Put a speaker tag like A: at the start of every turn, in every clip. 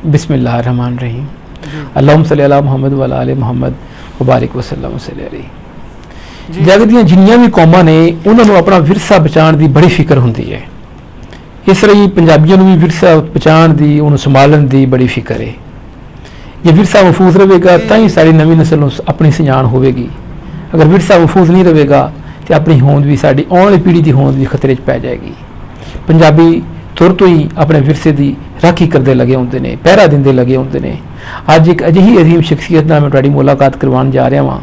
A: बिस्मिल्लाहिर्रहमानिर्रहीम अल्लाहुम्मा सल्ली अला मुहम्मद व अला आले मुहम्मद मुबारक वसल्लम अलैहि। जग ਦੀਆਂ ਜਿੰਨੀਆਂ ਵੀ ਕੌਮਾਂ ਨੇ ਉਹਨਾਂ ਨੂੰ ਆਪਣਾ ਵਿਰਸਾ ਬਚਾਉਣ ਦੀ ਬੜੀ ਫਿਕਰ ਹੁੰਦੀ ਹੈ। ਇਸ ਲਈ ਪੰਜਾਬੀਆਂ ਨੂੰ ਵੀ ਵਿਰਸਾ ਬਚਾਉਣ ਦੀ, ਉਹਨੂੰ ਸੰਭਾਲਣ ਦੀ ਬੜੀ ਫਿਕਰ ਹੈ। ਜੇ ਵਿਰਸਾ ਮਹਿਫੂਜ਼ ਰਹੇਗਾ ਤਾਂ ਹੀ ਸਾਡੀ ਨਵੀਂ ਨਸਲ ਨੂੰ ਆਪਣੀ ਸਿਆਣ ਹੋਵੇਗੀ। ਅਗਰ ਵਿਰਸਾ ਮਹਿਫੂਜ਼ ਨਹੀਂ ਰਹੇਗਾ ਤੇ ਆਪਣੀ ਹੋਂਦ ਵੀ, ਸਾਡੀ ਆਉਣ ਵਾਲੀ ਪੀੜ੍ਹੀ ਦੀ ਹੋਂਦ ਵੀ ਖਤਰੇ 'ਚ ਪੈ ਜਾਏਗੀ। ਪੰਜਾਬੀ ਤੁਰ ਤੋਂ ਹੀ ਆਪਣੇ ਵਿਰਸੇ ਦੀ ਰਾਖੀ ਕਰਦੇ ਲੱਗੇ ਹੁੰਦੇ ਨੇ, ਪਹਿਰਾ ਦਿੰਦੇ ਲੱਗੇ ਹੁੰਦੇ ਨੇ। ਅੱਜ ਇੱਕ ਅਜਿਹੀ ਅਜ਼ੀਮ ਸ਼ਖਸੀਅਤ ਨਾਲ ਮੈਂ ਤੁਹਾਡੀ ਮੁਲਾਕਾਤ ਕਰਵਾਉਣ ਜਾ ਰਿਹਾ ਵਾਂ।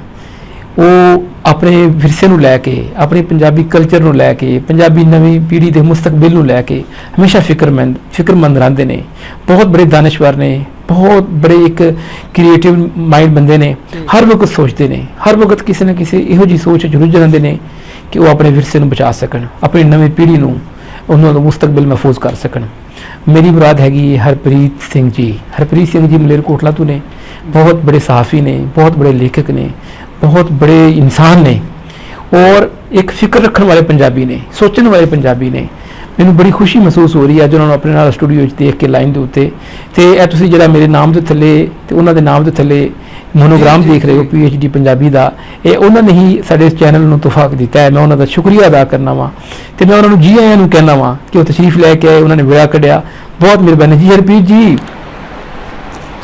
A: ਉਹ ਆਪਣੇ ਵਿਰਸੇ ਨੂੰ ਲੈ ਕੇ, ਆਪਣੇ ਪੰਜਾਬੀ ਕਲਚਰ ਨੂੰ ਲੈ ਕੇ, ਪੰਜਾਬੀ ਨਵੀਂ ਪੀੜ੍ਹੀ ਦੇ ਮੁਸਤਕਬਲ ਨੂੰ ਲੈ ਕੇ ਹਮੇਸ਼ਾ ਫਿਕਰਮੰਦ ਰਹਿੰਦੇ ਨੇ। ਬਹੁਤ ਬੜੇ ਦਾਨਸ਼ਵਰ ਨੇ, ਬਹੁਤ ਬੜੇ ਇੱਕ ਕ੍ਰੀਏਟਿਵ ਮਾਈਂਡ ਬੰਦੇ ਨੇ। ਹਰ ਵਕਤ ਸੋਚਦੇ ਨੇ, ਹਰ ਵਕਤ ਕਿਸੇ ਨਾ ਕਿਸੇ ਇਹੋ ਜਿਹੀ ਸੋਚ 'ਚ ਰੁੱਝ ਜਾਂਦੇ ਨੇ ਕਿ ਉਹ ਆਪਣੇ ਵਿਰਸੇ ਨੂੰ ਬਚਾ ਸਕਣ, ਆਪਣੀ ਨਵੀਂ ਪੀੜ੍ਹੀ ਨੂੰ, ਉਹਨਾਂ ਦਾ ਮੁਸਤਕਬਲ ਮਹਿਫੂਜ਼ ਕਰ ਸਕਣ। ਮੇਰੀ ਮੁਰਾਦ ਹੈਗੀ ਹਰਪ੍ਰੀਤ ਸਿੰਘ ਜੀ। ਹਰਪ੍ਰੀਤ ਸਿੰਘ ਜੀ ਮਲੇਰਕੋਟਲਾ ਤੋਂ ਨੇ, ਬਹੁਤ ਬੜੇ ਸਹਾਫੀ ਨੇ, ਬਹੁਤ ਬੜੇ ਲੇਖਕ ਨੇ, ਬਹੁਤ ਬੜੇ ਇਨਸਾਨ ਨੇ ਔਰ ਇੱਕ ਫਿਕਰ ਰੱਖਣ ਵਾਲੇ ਪੰਜਾਬੀ ਨੇ, ਸੋਚਣ ਵਾਲੇ ਪੰਜਾਬੀ ਨੇ। ਮੈਨੂੰ ਬੜੀ ਖੁਸ਼ੀ ਮਹਿਸੂਸ ਹੋ ਰਹੀ ਹੈ ਅੱਜ ਉਹਨਾਂ ਨੂੰ ਆਪਣੇ ਨਾਲ ਸਟੂਡੀਓ 'ਚ ਦੇਖ ਕੇ ਲਾਈਨ ਦੇ ਉੱਤੇ। ਤੇ ਇਹ ਤੁਸੀਂ ਜਿਹੜਾ ਮੇਰੇ ਨਾਮ ਦੇ ਥੱਲੇ ਤੇ ਉਹਨਾਂ ਦੇ ਨਾਮ ਦੇ ਥੱਲੇ ਮੋਨੋਗ੍ਰਾਮ ਦੇਖ ਰਹੇ ਹੋ PhD ਪੰਜਾਬੀ ਦਾ, ਇਹ ਉਹਨਾਂ ਨੇ ਹੀ ਸਾਡੇ ਇਸ ਚੈਨਲ ਨੂੰ ਤੋਹਫਾ ਦਿੱਤਾ ਹੈ। ਮੈਂ ਉਹਨਾਂ ਦਾ ਸ਼ੁਕਰੀਆ ਅਦਾ ਕਰਨਾ ਵਾਂ ਤੇ ਮੈਂ ਉਹਨਾਂ ਨੂੰ ਜੀ ਆਇਆਂ ਨੂੰ ਕਹਿਣਾ ਵਾਂ ਕਿ ਉਹ ਤਸ਼ਰੀਫ ਲੈ ਕੇ ਆਏ, ਉਹਨਾਂ ਨੇ ਵੇਲਾ ਕੱਢਿਆ। ਬਹੁਤ ਮਿਹਰਬਾਨੀ ਜੀ ਹਰਪ੍ਰੀਤ ਜੀ।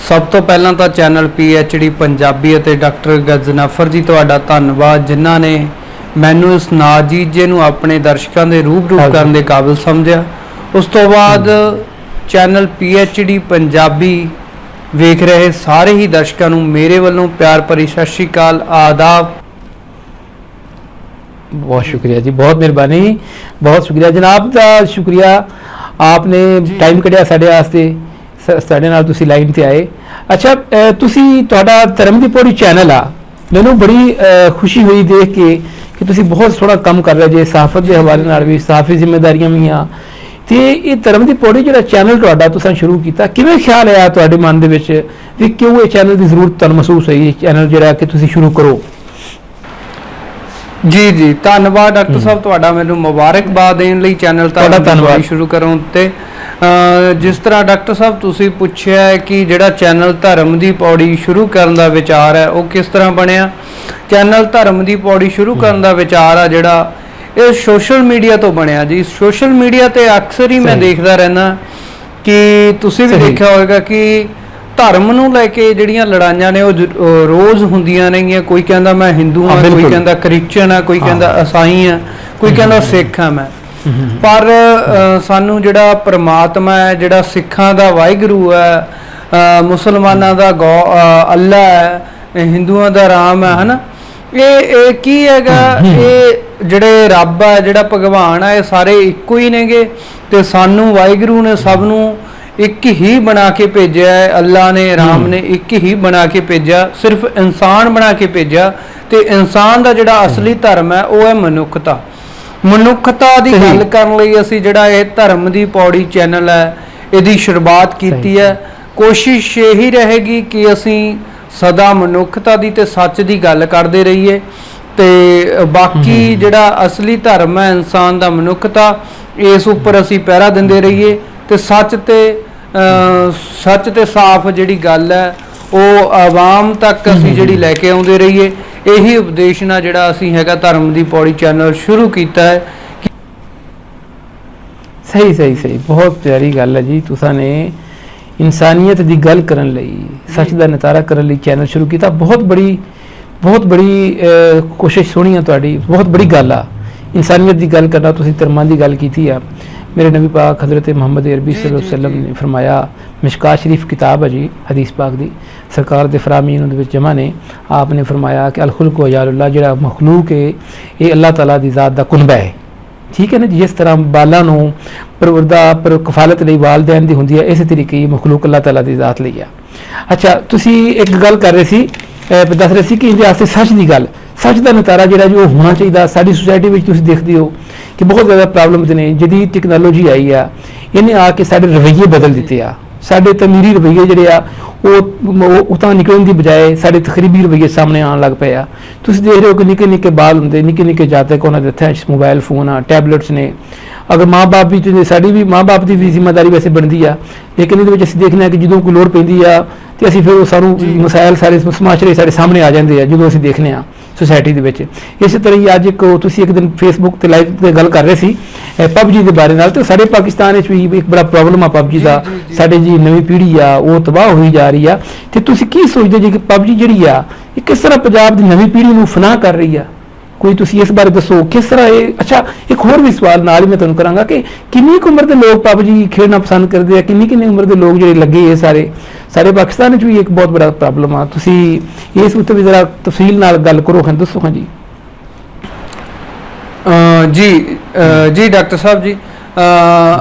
B: ਸਭ ਤੋਂ ਪਹਿਲਾਂ ਤਾਂ ਚੈਨਲ PhD ਪੰਜਾਬੀ ਅਤੇ ਡਾਕਟਰ ਗਜ਼ਨਫਰ ਜੀ ਤੁਹਾਡਾ ਧੰਨਵਾਦ, ਜਿਨ੍ਹਾਂ ਨੇ ਮੈਨੂੰ ਇਸ ਨਾਜੀਜੇ ਨੂੰ ਆਪਣੇ ਦਰਸ਼ਕਾਂ ਦੇ ਰੂਬਰੂ ਕਰਨ ਦੇ ਕਾਬਿਲ ਸਮਝਿਆ। ਉਸ ਤੋਂ ਬਾਅਦ ਚੈਨਲ PhD ਪੰਜਾਬੀ ਵੇਖ ਰਹੇ ਸਾਰੇ ਹੀ ਦਰਸ਼ਕਾਂ ਨੂੰ ਮੇਰੇ ਵੱਲੋਂ ਪਿਆਰ ਭਰੀ ਸਤਿ ਸ਼੍ਰੀ ਅਕਾਲ, ਆਦਾਬ।
A: बहुत शुक्रिया जी, बहुत मेहरबानी, बहुत शुक्रिया जनाब का। शुक्रिया आपने टाइम कढ़िया साडे वास्ते, साडे नाल तुसी लाइन ते आए। अच्छा, तुसी तुहाडा धर्म दी पौड़ी चैनल आ, मैनूं बड़ी खुशी हुई देख के कि तुसी बहुत सोहना काम कर रहे जे, सहाफत के हवाले नाल भी, सहाफी जिम्मेदारियां भी आ। ते ये धर्म दी पौड़ी जिहड़ा चैनल तुहाडा तुसां शुरू कीता, किवें ख्याल आया तुहाडे मन दे विच कि क्यों ये चैनल की जरूरत तुहानूं महसूस होई, चैनल जिहड़ा कि तुसी शुरू करो?
B: जी जी धन्यवाद डॉक्टर साहब, तुहाडा मैनूं मुबारकबाद देण लई चैनल धन्यवाद शुरू करों ते जिस तरह डॉक्टर साहब तुसीं पुछिआ है कि जिहड़ा चैनल धर्म दी पौड़ी शुरू करन दा विचार है वो किस तरह बनिआ। चैनल धर्म दी पौड़ी शुरू करन दा विचार आ जिहड़ा ਇਹ ਸੋਸ਼ਲ ਮੀਡੀਆ ਤੋਂ ਬਣਿਆ ਜੀ। ਸੋਸ਼ਲ ਮੀਡੀਆ ਤੇ ਅਕਸਰ ਹੀ ਮੈਂ ਦੇਖਦਾ ਰਹਿਣਾ ਕਿ ਤੁਸੀਂ ਵੀ ਦੇਖਿਆ ਹੋਵੇਗਾ ਕਿ ਧਰਮ ਨੂੰ ਲੈ ਕੇ ਜਿਹੜੀਆਂ ਲੜਾਈਆਂ ਨੇ ਉਹ ਰੋਜ਼ ਹੁੰਦੀਆਂ ਨੇਗੀਆਂ। ਕੋਈ ਕਹਿੰਦਾ ਮੈਂ ਹਿੰਦੂ ਹਾਂ, ਕੋਈ ਕਹਿੰਦਾ ਕ੍ਰਿਸਚਨ ਆ, ਕੋਈ ਕਹਿੰਦਾ ਈਸਾਈ ਆ, ਕੋਈ ਕਹਿੰਦਾ ਸਿੱਖ ਆ ਮੈਂ। ਪਰ ਸਾਨੂੰ ਜਿਹੜਾ ਪ੍ਰਮਾਤਮਾ ਹੈ, ਜਿਹੜਾ ਸਿੱਖਾਂ ਦਾ ਵਾਹਿਗੁਰੂ ਹੈ, ਮੁਸਲਮਾਨਾਂ ਦਾ ਅੱਲਾ ਹੈ, ਹਿੰਦੂਆਂ ਦਾ ਰਾਮ ਹੈ, ਹਨਾ, ਇਹ ਕੀ ਹੈਗਾ, ਇਹ ਜਿਹੜੇ ਰੱਬ ਆ, ਜਿਹੜਾ ਭਗਵਾਨ ਆ, ਇਹ ਸਾਰੇ ਇੱਕੋ ਹੀ ਨੇਗੇ। ਤੇ ਸਾਨੂੰ ਵਾਹਿਗੁਰੂ ਨੇ ਸਭ ਨੂੰ ਇੱਕ ਹੀ ਬਣਾ ਕੇ ਭੇਜਿਆ ਹੈ। ਅੱਲਾ ਨੇ, ਰਾਮ ਨੇ ਇੱਕ ਹੀ ਬਣਾ ਕੇ ਭੇਜਿਆ, ਸਿਰਫ ਇਨਸਾਨ ਬਣਾ ਕੇ ਭੇਜਿਆ। ਤੇ ਇਨਸਾਨ ਦਾ ਜਿਹੜਾ ਅਸਲੀ ਧਰਮ ਹੈ ਉਹ ਹੈ ਮਨੁੱਖਤਾ। ਮਨੁੱਖਤਾ ਦੀ ਗੱਲ ਕਰਨ ਲਈ ਅਸੀਂ ਜਿਹੜਾ ਇਹ ਧਰਮ ਦੀ ਪੌੜੀ ਚੈਨਲ ਹੈ ਇਹਦੀ ਸ਼ੁਰੂਆਤ ਕੀਤੀ ਹੈ। ਕੋਸ਼ਿਸ਼ ਇਹੀ ਰਹੇਗੀ ਕਿ ਅਸੀਂ ਸਦਾ ਮਨੁੱਖਤਾ ਦੀ ਤੇ ਸੱਚ ਦੀ ਗੱਲ ਕਰਦੇ ਰਹੀਏ ਤੇ ਬਾਕੀ ਜਿਹੜਾ ਅਸਲੀ ਧਰਮ ਹੈ ਇਨਸਾਨ ਦਾ, ਮਨੁੱਖਤਾ, ਇਸ ਉੱਪਰ ਅਸੀਂ ਪਹਿਰਾ ਦਿੰਦੇ ਰਹੀਏ ਤੇ ਸੱਚ ਤੇ ਸਾਫ਼ ਜਿਹੜੀ ਗੱਲ ਹੈ ਉਹ ਆਵਾਮ ਤੱਕ ਅਸੀਂ ਜਿਹੜੀ ਲੈ ਕੇ ਆਉਂਦੇ ਰਹੀਏ। ਇਹੀ ਉਪਦੇਸ਼ ਨਾਲ ਜਿਹੜਾ ਅਸੀਂ ਹੈਗਾ ਧਰਮ ਦੀ ਪੌੜੀ ਚੈਨਲ ਸ਼ੁਰੂ ਕੀਤਾ ਹੈ।
A: सही बहुत प्यारी गल है जी। तुसां ने इंसानियत की गल करन लई, सच का नितारा करन लई चैनल शुरू किया। बहुत बड़ी कोशिश सुनी है तुहाडी, बहुत बड़ी गल आ इंसानियत की गल करना। तुसीं धर्मां की गल कीती आ। मेरे नबी पाक हज़रत मुहम्मद अरबी सल्लल्लाहु अलैहि वसल्लम ने फरमाया, मिशकात शरीफ किताब है जी हदीस पाक दी, सरकार दे फरामीन उहदे विच जमा ने, आपने फरमाया कि अल खुल्क व यालुल्लाह, जिहड़ा मखलूक है ये अल्लाह ताला दी ज़ात दा कुनबा है। ठीक है ना, जिस तरह बालों नूं परवरदा पर कफालत लई वालदैन दी हुंदी है, इस तरीके मखलूक अल्लाह ताला दी ज़ात लई है। अच्छा, तुसीं एक गल कर रहे सी, दस रहे सी कि इहदे वास्ते सच की गल, सच का नितारा जिहड़ा जो होना चाहिए। साडी सोसाइटी में तुसीं देखदे हो कि बहुत ज़्यादा प्रॉब्लम्स ने। जदीद टैक्नोलॉजी आई आ, इन्हें आके साडे रवैये बदल दिते आ। साडे तमीरी रवैये जिहड़े आ ਉਹ ਤਾਂ ਨਿਕਲਣ ਦੀ ਬਜਾਏ ਸਾਡੇ ਤਖਰੀਬੀ ਰਵੱਈਏ ਸਾਹਮਣੇ ਆਉਣ ਲੱਗ ਪਏ ਆ। ਤੁਸੀਂ ਦੇਖ ਰਹੇ ਹੋ ਕਿ ਨਿੱਕੇ ਨਿੱਕੇ ਬਾਲ ਹੁੰਦੇ, ਨਿੱਕੇ ਨਿੱਕੇ ਜਾਤਕ, ਉਹਨਾਂ ਦੇ ਹੱਥਾਂ 'ਚ ਮੋਬਾਈਲ ਫੋਨ ਆ, ਟੈਬਲੇਟਸ ਨੇ। अगर माँ बाप भी, साड़ी भी माँ बाप की भी जिम्मेदारी वैसे बनती है, ਲੇਕਿਨ ਇਹਦੇ ਵਿੱਚ ਅਸੀਂ ਦੇਖਦੇ ਹਾਂ ਕਿ ਜਦੋਂ ਕੋਈ ਲੋੜ ਪੈਂਦੀ ਆ ਤੇ ਅਸੀਂ ਫਿਰ ਉਹ ਸਾਨੂੰ ਮਸਾਇਲ ਸਾਰੇ ਸਮਾਚਰੇ ਸਾਡੇ ਸਾਹਮਣੇ ਆ ਜਾਂਦੇ ਆ ਜਦੋਂ ਅਸੀਂ ਦੇਖਦੇ ਹਾਂ ਸੋਸਾਇਟੀ ਦੇ ਵਿੱਚ। ਇਸੇ ਤਰ੍ਹਾਂ ਹੀ ਅੱਜ ਤੁਸੀਂ ਇੱਕ ਦਿਨ ਫੇਸਬੁੱਕ ਤੇ ਲਾਈਵ ਤੇ ਗੱਲ ਕਰ ਰਹੇ ਸੀ PUBG ਦੇ ਬਾਰੇ ਨਾਲ, ਤੇ ਸਾਡੇ ਪਾਕਿਸਤਾਨ ਵਿੱਚ ਵੀ ਇੱਕ ਬੜਾ ਪ੍ਰੋਬਲਮ ਆ PUBG ਦਾ। ਸਾਡੇ ਜੀ ਨਵੀਂ ਪੀੜ੍ਹੀ ਆ ਉਹ ਤਬਾਹ ਹੋਈ ਜਾ ਰਹੀ ਆ, ਤੇ ਤੁਸੀਂ ਕੀ ਸੋਚਦੇ ਜੀ ਕਿ PUBG ਜਿਹੜੀ ਆ ਇਹ ਕਿਸ ਤਰ੍ਹਾਂ ਪੰਜਾਬ ਦੀ ਨਵੀਂ ਪੀੜ੍ਹੀ ਨੂੰ ਫਨਾਹ ਕਰ ਰਹੀ ਆ? ਕੋਈ ਤੁਸੀਂ ਇਸ ਬਾਰੇ ਦੱਸੋ ਕਿਸ ਤਰ੍ਹਾਂ ਇਹ। ਅੱਛਾ, ਇੱਕ ਹੋਰ ਵੀ ਸਵਾਲ ਨਾਲ ਹੀ ਮੈਂ ਤੁਹਾਨੂੰ ਕਰਾਂਗਾ ਕਿ ਕਿੰਨੀ ਕੁ ਉਮਰ ਦੇ ਲੋਕ PUBG ਖੇਡਣਾ ਪਸੰਦ ਕਰਦੇ ਆ, ਕਿੰਨੀ ਉਮਰ ਦੇ ਲੋਕ ਜਿਹੜੇ ਲੱਗੇ ਇਹ ਸਾਡੇ ਪਾਕਿਸਤਾਨ ਵਿੱਚ ਵੀ ਇੱਕ ਬਹੁਤ ਬੜਾ ਪ੍ਰੋਬਲਮ ਆ। ਤੁਸੀਂ ਇਸ ਉੱਤੇ ਵੀ ਜ਼ਰਾ ਤਫਸੀਲ ਨਾਲ ਗੱਲ ਕਰੋ, ਹਾਂ ਦੱਸੋ। ਹਾਂ
B: ਜੀ ਡਾਕਟਰ ਸਾਹਿਬ ਜੀ,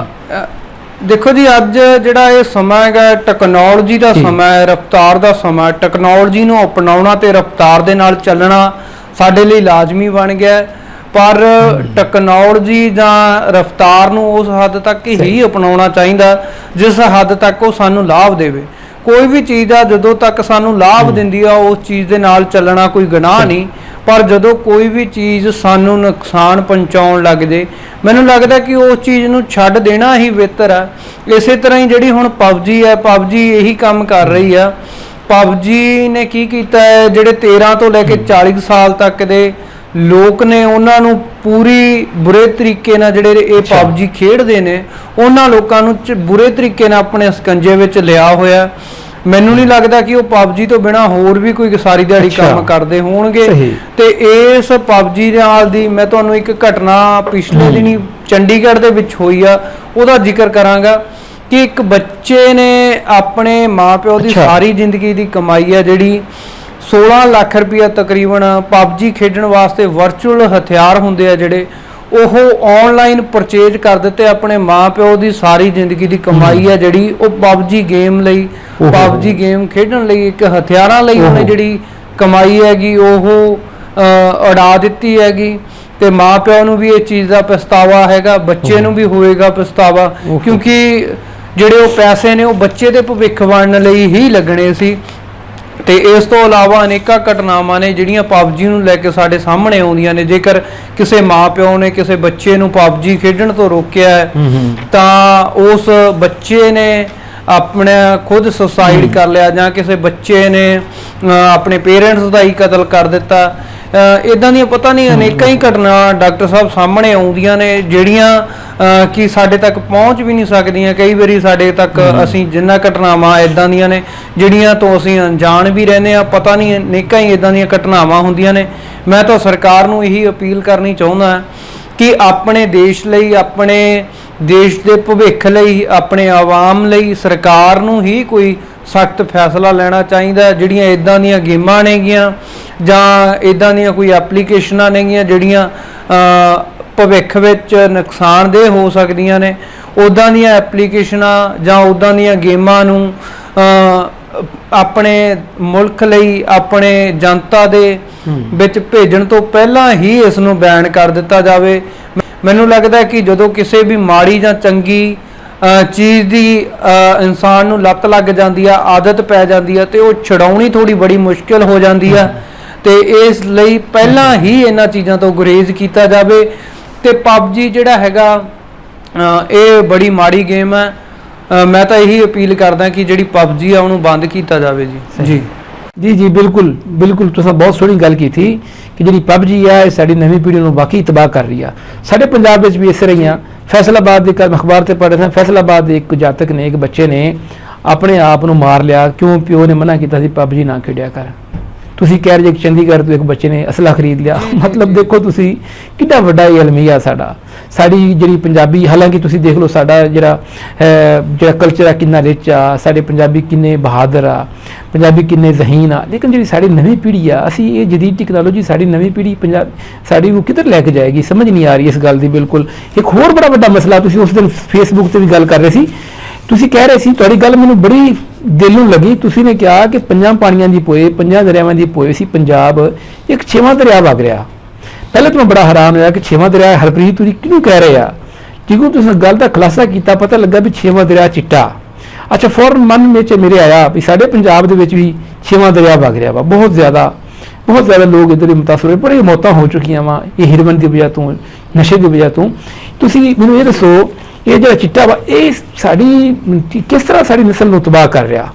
B: ਦੇਖੋ ਜੀ ਅੱਜ ਜਿਹੜਾ ਇਹ ਸਮਾਂ ਹੈਗਾ ਟੈਕਨੋਲੋਜੀ ਦਾ ਸਮਾਂ ਹੈ, ਰਫ਼ਤਾਰ ਦਾ ਸਮਾਂ। ਟੈਕਨੋਲੋਜੀ ਨੂੰ ਅਪਣਾਉਣਾ ਤੇ ਰਫ਼ਤਾਰ ਦੇ ਨਾਲ ਚੱਲਣਾ ਸਾਡੇ ਲਈ ਲਾਜ਼ਮੀ ਬਣ ਗਿਆ, ਪਰ ਟੈਕਨੋਲੋਜੀ ਜਾਂ ਰਫ਼ਤਾਰ ਨੂੰ ਉਸ ਹੱਦ ਤੱਕ ਹੀ ਅਪਣਾਉਣਾ ਚਾਹੀਦਾ ਜਿਸ ਹੱਦ ਤੱਕ ਉਹ ਸਾਨੂੰ ਲਾਭ ਦੇਵੇ। ਕੋਈ ਵੀ ਚੀਜ਼ ਆ ਜਦੋਂ ਤੱਕ ਸਾਨੂੰ ਲਾਭ ਦਿੰਦੀ ਆ ਉਸ ਚੀਜ਼ ਦੇ ਨਾਲ ਚੱਲਣਾ ਕੋਈ ਗੁਨਾਹ ਨਹੀਂ, ਪਰ ਜਦੋਂ ਕੋਈ ਵੀ ਚੀਜ਼ ਸਾਨੂੰ ਨੁਕਸਾਨ ਪਹੁੰਚਾਉਣ ਲੱਗ ਜੇ ਮੈਨੂੰ ਲੱਗਦਾ ਕਿ ਉਸ ਚੀਜ਼ ਨੂੰ ਛੱਡ ਦੇਣਾ ਹੀ ਬਿਹਤਰ ਆ। ਇਸੇ ਤਰ੍ਹਾਂ ਹੀ ਜਿਹੜੀ ਹੁਣ PUBG ਹੈ, PUBG ਇਹੀ ਕੰਮ ਕਰ ਰਹੀ ਆ। PUBG ਨੇ ਕੀ ਕੀਤਾ ਹੈ, ਜਿਹੜੇ 13 ਤੋਂ ਲੈ ਕੇ 40 ਸਾਲ ਤੱਕ ਦੇ ਲੋਕ ਨੇ ਉਹਨਾਂ ਨੂੰ ਪੂਰੀ ਬੁਰੇ ਤਰੀਕੇ ਨਾਲ ਜਿਹੜੇ ਇਹ PUBG ਖੇਡਦੇ ਨੇ ਉਹਨਾਂ ਲੋਕਾਂ ਨੂੰ ਬੁਰੇ ਤਰੀਕੇ ਨਾਲ ਆਪਣੇ ਸਕੰਜੇ ਵਿੱਚ ਲਿਆ ਹੋਇਆ। ਮੈਨੂੰ ਨਹੀਂ ਲੱਗਦਾ ਕਿ ਉਹ PUBG ਤੋਂ ਬਿਨਾ ਹੋਰ ਵੀ ਕੋਈ ਸਾਰੀ ਦਿਹਾੜੀ ਕੰਮ ਕਰਦੇ ਹੋਣਗੇ। ਤੇ ਇਸ PUBG ਨਾਲ ਦੀ ਮੈਂ ਤੁਹਾਨੂੰ ਇੱਕ ਘਟਨਾ ਪਿਛਲੇ ਦਿਨੀ ਚੰਡੀਗੜ੍ਹ ਦੇ ਵਿੱਚ ਹੋਈ ਆ ਉਹਦਾ ਜ਼ਿਕਰ ਕਰਾਂਗਾ ਕਿ ਇੱਕ ਬੱਚੇ ਨੇ ਆਪਣੇ ਮਾਪਿਓ ਦੀ ਸਾਰੀ ਜ਼ਿੰਦਗੀ ਦੀ ਕਮਾਈ ਆ ਜਿਹੜੀ 16 ਲੱਖ ਰੁਪਇਆ ਤਕਰੀਬਨ PUBG ਖੇਡਣ ਵਾਸਤੇ ਵਰਚੁਅਲ ਹਥਿਆਰ ਹੁੰਦੇ ਆ ਜਿਹੜੇ ਉਹ ਆਨਲਾਈਨ ਪਰਚੇਜ ਕਰ ਦਿੱਤੇ। ਆਪਣੇ ਮਾਪਿਓ ਦੀ ਸਾਰੀ ਜ਼ਿੰਦਗੀ ਦੀ ਕਮਾਈ ਆ ਜਿਹੜੀ ਉਹ PUBG ਗੇਮ ਲਈ, PUBG ਗੇਮ ਖੇਡਣ ਲਈ, ਇੱਕ ਹਥਿਆਰਾਂ ਲਈ ਉਹਨੇ ਜਿਹੜੀ ਕਮਾਈ ਹੈਗੀ ਉਹ ਉਡਾ ਦਿੱਤੀ ਹੈਗੀ। ਤੇ ਮਾਪਿਆਂ ਨੂੰ ਵੀ ਇਹ ਚੀਜ਼ ਦਾ ਪਛਤਾਵਾ ਹੈਗਾ, ਬੱਚੇ ਨੂੰ ਵੀ ਹੋਏਗਾ ਪਛਤਾਵਾ, ਕਿਉਂਕਿ ਜਿਹੜੇ ਉਹ ਪੈਸੇ ਨੇ ਉਹ ਬੱਚੇ ਦੇ ਭਵਿੱਖ ਬਣਨ ਲਈ ਹੀ ਲੱਗਣੇ ਸੀ। ਤੇ ਇਸ ਤੋਂ ਇਲਾਵਾ ਅਨੇਕਾਂ ਘਟਨਾਵਾਂ ਨੇ ਜਿਹੜੀਆਂ PUBG ਨੂੰ ਲੈ ਕੇ ਸਾਡੇ ਸਾਹਮਣੇ ਆਉਂਦੀਆਂ ਨੇ। ਜੇਕਰ ਕਿਸੇ ਮਾਪਿਓ ਨੇ ਕਿਸੇ ਬੱਚੇ ਨੂੰ PUBG ਖੇਡਣ ਤੋਂ ਰੋਕਿਆ ਹੈ ਤਾਂ ਉਸ ਬੱਚੇ ਨੇ ਆਪਣੇ ਖੁਦ ਸੁਸਾਈਡ ਕਰ ਲਿਆ ਜਾਂ ਕਿਸੇ ਬੱਚੇ ਨੇ ਆਪਣੇ ਪੇਰੈਂਟਸ ਦਾ ਹੀ ਕਤਲ ਕਰ ਦਿੱਤਾ। ਇਦਾਂ ਦੀਆਂ ਪਤਾ ਨਹੀਂ ਅਨੇਕਾਂ ਹੀ ਘਟਨਾ ਡਾਕਟਰ ਸਾਹਿਬ ਸਾਹਮਣੇ ਆਉਂਦੀਆਂ ਨੇ ਜਿਹੜੀਆਂ ਕਿ ਸਾਡੇ ਤੱਕ ਪਹੁੰਚ ਵੀ ਨਹੀਂ ਸਕਦੀਆਂ। ਕਈ ਵਾਰੀ ਸਾਡੇ ਤੱਕ ਅਸੀਂ ਜਿੰਨਾ ਘਟਨਾਵਾਂ ਇਦਾਂ ਦੀਆਂ ਨੇ ਜਿਹੜੀਆਂ ਤੋਂ ਅਸੀਂ ਅਣਜਾਣ ਵੀ ਰਹਿੰਦੇ ਆ, ਪਤਾ ਨਹੀਂ ਅਨੇਕਾਂ ਹੀ ਇਦਾਂ ਦੀਆਂ ਘਟਨਾਵਾਂ ਹੁੰਦੀਆਂ ਨੇ। ਮੈਂ ਤਾਂ ਸਰਕਾਰ ਨੂੰ ਇਹੀ ਅਪੀਲ ਕਰਨੀ ਚਾਹੁੰਦਾ ਕਿ ਆਪਣੇ ਦੇਸ਼ ਲਈ, ਆਪਣੇ ਦੇਸ਼ ਦੇ ਭਵਿੱਖ ਲਈ, ਆਪਣੇ ਆਵਾਮ ਲਈ ਸਰਕਾਰ ਨੂੰ ਹੀ ਕੋਈ ਸਖਤ ਫੈਸਲਾ ਲੈਣਾ ਚਾਹੀਦਾ। ਜਿਹੜੀਆਂ ਇਦਾਂ ਦੀਆਂ ਗੇਮਾਂ ਨੇਗੀਆਂ ਜਾਂ ਇਦਾਂ ਦੀਆਂ ਕੋਈ ਐਪਲੀਕੇਸ਼ਨਾਂ ਨੇਗੀਆਂ ਜਿਹੜੀਆਂ ਭਵਿੱਖ ਵਿੱਚ ਨੁਕਸਾਨਦੇਹ ਹੋ ਸਕਦੀਆਂ ਨੇ, ਉੱਦਾਂ ਦੀਆਂ ਐਪਲੀਕੇਸ਼ਨਾਂ ਜਾਂ ਉੱਦਾਂ ਦੀਆਂ ਗੇਮਾਂ ਨੂੰ ਆਪਣੇ ਮੁਲਕ ਲਈ, ਆਪਣੇ ਜਨਤਾ ਦੇ ਵਿੱਚ ਭੇਜਣ ਤੋਂ ਪਹਿਲਾਂ ਹੀ ਇਸ ਨੂੰ ਬੈਨ ਕਰ ਦਿੱਤਾ ਜਾਵੇ। ਮੈਨੂੰ ਲੱਗਦਾ ਕਿ ਜਦੋਂ ਕਿਸੇ ਵੀ ਮਾੜੀ ਜਾਂ ਚੰਗੀ ਚੀਜ਼ ਦੀ ਇਨਸਾਨ ਨੂੰ ਲੱਤ ਲੱਗ ਜਾਂਦੀ ਆ, ਆਦਤ ਪੈ ਜਾਂਦੀ ਆ, ਤੇ ਉਹ ਛਡਾਉਣੀ ਥੋੜੀ ਬੜੀ ਮੁਸ਼ਕਿਲ ਹੋ ਜਾਂਦੀ ਆ। ਤੇ ਇਸ ਲਈ ਪਹਿਲਾਂ ਹੀ ਇਹਨਾਂ ਚੀਜ਼ਾਂ ਤੋਂ ਗੁਰੇਜ਼ ਕੀਤਾ ਜਾਵੇ। ਤੇ PUBG ਜਿਹੜਾ ਹੈਗਾ ਇਹ ਬੜੀ ਮਾੜੀ ਗੇਮ ਹੈ। ਮੈਂ ਤਾਂ ਇਹੀ ਅਪੀਲ ਕਰਦਾ ਕਿ ਜਿਹੜੀ PUBG ਆ ਉਹਨੂੰ ਬੰਦ ਕੀਤਾ ਜਾਵੇ ਜੀ।
A: ਜੀ ਬਿਲਕੁਲ ਬਿਲਕੁਲ, ਤੁਸੀਂ ਬਹੁਤ ਸੋਹਣੀ ਗੱਲ ਕੀਤੀ ਕਿ ਜਿਹੜੀ PUBG ਆ ਇਹ ਸਾਡੀ ਨਵੀਂ ਪੀੜ੍ਹੀ ਨੂੰ ਵਾਕਈ ਤਬਾਹ ਕਰ ਰਹੀ ਆ। ਸਾਡੇ ਪੰਜਾਬ ਵਿੱਚ ਵੀ ਇਸ ਤਰ੍ਹਾਂ ਹੀ ਆ। ਫੈਸਲਾਬਾਦ ਦੇ ਕੱਲ੍ਹ ਅਖਬਾਰ ਤੇ ਪੜ੍ਹ ਰਿਹਾ ਸੀ, ਫੈਸਲਾਬਾਦ ਦੇ ਇੱਕ ਜਾਤਕ ਨੇ, ਇੱਕ ਬੱਚੇ ਨੇ ਆਪਣੇ ਆਪ ਨੂੰ ਮਾਰ ਲਿਆ। ਕਿਉਂ? ਪਿਓ ਨੇ ਮਨਾ ਕੀਤਾ ਸੀ PUBG ਨਾ ਖੇਡਿਆ ਕਰ। ਤੁਸੀਂ ਕਹਿ ਰਹੇ ਕਿ ਚੰਡੀਗੜ੍ਹ ਤੋਂ ਇੱਕ ਬੱਚੇ ਨੇ ਅਸਲਾ ਖਰੀਦ ਲਿਆ। ਮਤਲਬ ਦੇਖੋ ਤੁਸੀਂ ਕਿੰਨਾ ਵੱਡਾ ਇਹ ਅਲਮੀਆ ਸਾਡੀ ਜਿਹੜੀ ਪੰਜਾਬੀ, ਹਾਲਾਂਕਿ ਤੁਸੀਂ ਦੇਖ ਲਓ ਸਾਡਾ ਜਿਹੜਾ ਕਲਚਰ ਆ ਕਿੰਨਾ ਰਿਚ ਆ, ਸਾਡੇ ਪੰਜਾਬੀ ਕਿੰਨੇ ਬਹਾਦਰ ਆ, ਪੰਜਾਬੀ ਕਿੰਨੇ ਜ਼ਹੀਨ ਆ। ਲੇਕਿਨ ਜਿਹੜੀ ਸਾਡੀ ਨਵੀਂ ਪੀੜ੍ਹੀ ਆ, ਅਸੀਂ ਇਹ ਜਦੀਦ ਟੈਕਨੋਲੋਜੀ ਸਾਡੀ ਨਵੀਂ ਪੀੜ੍ਹੀ ਸਾਡੀ ਨੂੰ ਕਿੱਧਰ ਲੈ ਕੇ ਜਾਏਗੀ ਸਮਝ ਨਹੀਂ ਆ ਰਹੀ ਇਸ ਗੱਲ ਦੀ। ਬਿਲਕੁਲ ਇੱਕ ਹੋਰ ਬੜਾ ਵੱਡਾ ਮਸਲਾ, ਤੁਸੀਂ ਉਸ ਦਿਨ ਫੇਸਬੁੱਕ ਤੇ ਵੀ ਗੱਲ ਕਰ ਰਹੇ ਸੀ, ਤੁਸੀਂ ਕਹਿ ਰਹੇ ਸੀ, ਤੁਹਾਡੀ ਗੱਲ ਮੈਨੂੰ ਬੜੀ ਦਿਲ ਨੂੰ ਲੱਗੀ। ਤੁਸੀਂ ਨੇ ਕਿਹਾ ਕਿ 5 ਪਾਣੀਆਂ ਦੀ ਪੋਏ, 5 ਦਰਿਆਵਾਂ ਦੀ ਪੋਏ ਸੀ ਪੰਜਾਬ, ਇੱਕ 6ਵਾਂ ਦਰਿਆ ਵਗ ਰਿਹਾ। ਪਹਿਲੇ ਤਾਂ ਮੈਂ ਬੜਾ ਹੈਰਾਨ ਹੋਇਆ ਕਿ 6ਵਾਂ ਦਰਿਆ ਹਰਪ੍ਰੀਤ ਤੁਸੀਂ ਕਿਹਨੂੰ ਕਹਿ ਰਹੇ ਆ। ਜਦੋਂ ਤੁਸੀਂ ਗੱਲ ਦਾ ਖੁਲਾਸਾ ਕੀਤਾ ਪਤਾ ਲੱਗਾ ਵੀ 6ਵਾਂ ਦਰਿਆ ਚਿੱਟਾ। ਅੱਛਾ, ਫੌਰਨ ਮਨ ਵਿੱਚ ਮੇਰੇ ਆਇਆ ਵੀ ਸਾਡੇ ਪੰਜਾਬ ਦੇ ਵਿੱਚ ਵੀ 6ਵਾਂ ਦਰਿਆ ਵਗ ਰਿਹਾ ਵਾ। ਬਹੁਤ ਜ਼ਿਆਦਾ ਲੋਕ ਇੱਧਰ ਮੁਤਾਸਰ ਹੋਏ, ਬੜੀਆਂ ਮੌਤਾਂ ਹੋ ਚੁੱਕੀਆਂ ਵਾ ਇਹ ਹੀਰੋਇਨ ਦੀ ਵਜ੍ਹਾ ਤੋਂ, ਨਸ਼ੇ ਦੀ ਵਜ੍ਹਾ ਤੋਂ। ਤੁਸੀਂ ਮੈਨੂੰ ਇਹ ਦੱਸੋ ਇਹ ਜਿਹੜਾ ਚਿੱਟਾ ਵਾ ਇਹ ਸਾਡੀ ਕਿਸ ਤਰ੍ਹਾਂ ਸਾਡੀ ਨਸਲ ਨੂੰ ਤਬਾਹ ਕਰ ਰਿਹਾ,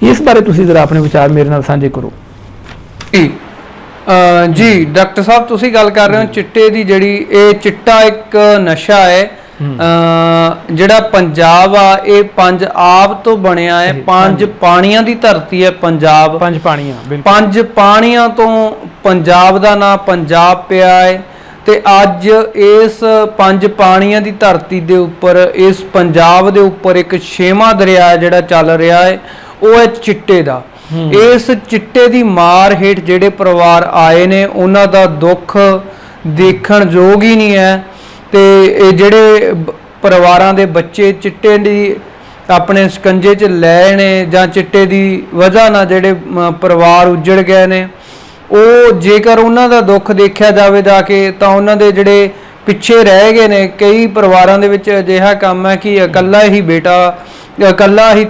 A: ਇਸ ਬਾਰੇ ਤੁਸੀਂ ਜ਼ਰਾ ਆਪਣੇ ਵਿਚਾਰ ਮੇਰੇ ਨਾਲ ਸਾਂਝੇ ਕਰੋ।
B: ਜੀ ਡਾਕਟਰ ਸਾਹਿਬ ਤੁਸੀਂ ਗੱਲ ਕਰ ਰਹੇ ਹੋ ਚਿੱਟੇ ਦੀ, ਜਿਹੜੀ ਇਹ ਚਿੱਟਾ ਇੱਕ ਨਸ਼ਾ ਹੈ ਜਿਹੜਾ ਪੰਜਾਬ ਆ ਇਹ 5 ਆਬ ਤੋਂ ਬਣਿਆ ਹੈ, 5 ਪਾਣੀਆਂ ਦੀ ਧਰਤੀ ਹੈ ਪੰਜਾਬ,
A: 5 ਪਾਣੀਆਂ, ਬਿਲਕੁਲ
B: 5 ਪਾਣੀਆਂ ਤੋਂ ਪੰਜਾਬ ਦਾ ਨਾਂ ਪੰਜਾਬ ਪਿਆ ਹੈ। ਤੇ ਅੱਜ ਇਸ 5 ਪਾਣੀਆਂ ਦੀ ਧਰਤੀ ਦੇ ਉੱਪਰ, ਇਸ ਪੰਜਾਬ ਦੇ ਉੱਪਰ ਇੱਕ 6ਵਾਂ ਦਰਿਆ ਜਿਹੜਾ ਚੱਲ ਰਿਹਾ ਹੈ ਉਹ ਹੈ ਚਿੱਟੇ ਦਾ। ਇਸ ਚਿੱਟੇ ਦੀ ਮਾਰ ਹੇਠ ਜਿਹੜੇ ਪਰਿਵਾਰ ਆਏ ਨੇ ਉਹਨਾਂ ਦਾ ਦੁੱਖ ਦੇਖਣ ਯੋਗ ਹੀ ਨਹੀਂ ਹੈ। ਤੇ ਇਹ ਜਿਹੜੇ ਪਰਿਵਾਰਾਂ ਦੇ ਬੱਚੇ ਚਿੱਟੇ ਦੀ ਆਪਣੇ ਸਕੰਜੇ 'ਚ ਲੈ ਨੇ ਜਾਂ ਚਿੱਟੇ ਦੀ ਵਜ੍ਹਾ ਨਾਲ ਜਿਹੜੇ ਪਰਿਵਾਰ ਉੱਜੜ ਗਏ ਨੇ, ਉਹ ਜੇਕਰ ਉਹਨਾਂ ਦਾ ਦੁੱਖ ਦੇਖਿਆ ਜਾਵੇ ਜਾ ਕੇ ਤਾਂ ਉਹਨਾਂ ਦੇ ਜਿਹੜੇ ਪਿੱਛੇ ਰਹਿ ਗਏ ਨੇ, ਕਈ ਪਰਿਵਾਰਾਂ ਦੇ ਵਿੱਚ ਅਜਿਹਾ ਕੰਮ ਹੈ ਕਿ ਇਕੱਲਾ ਹੀ ਬੇਟਾ, ਇਕੱਲਾ ਹੀ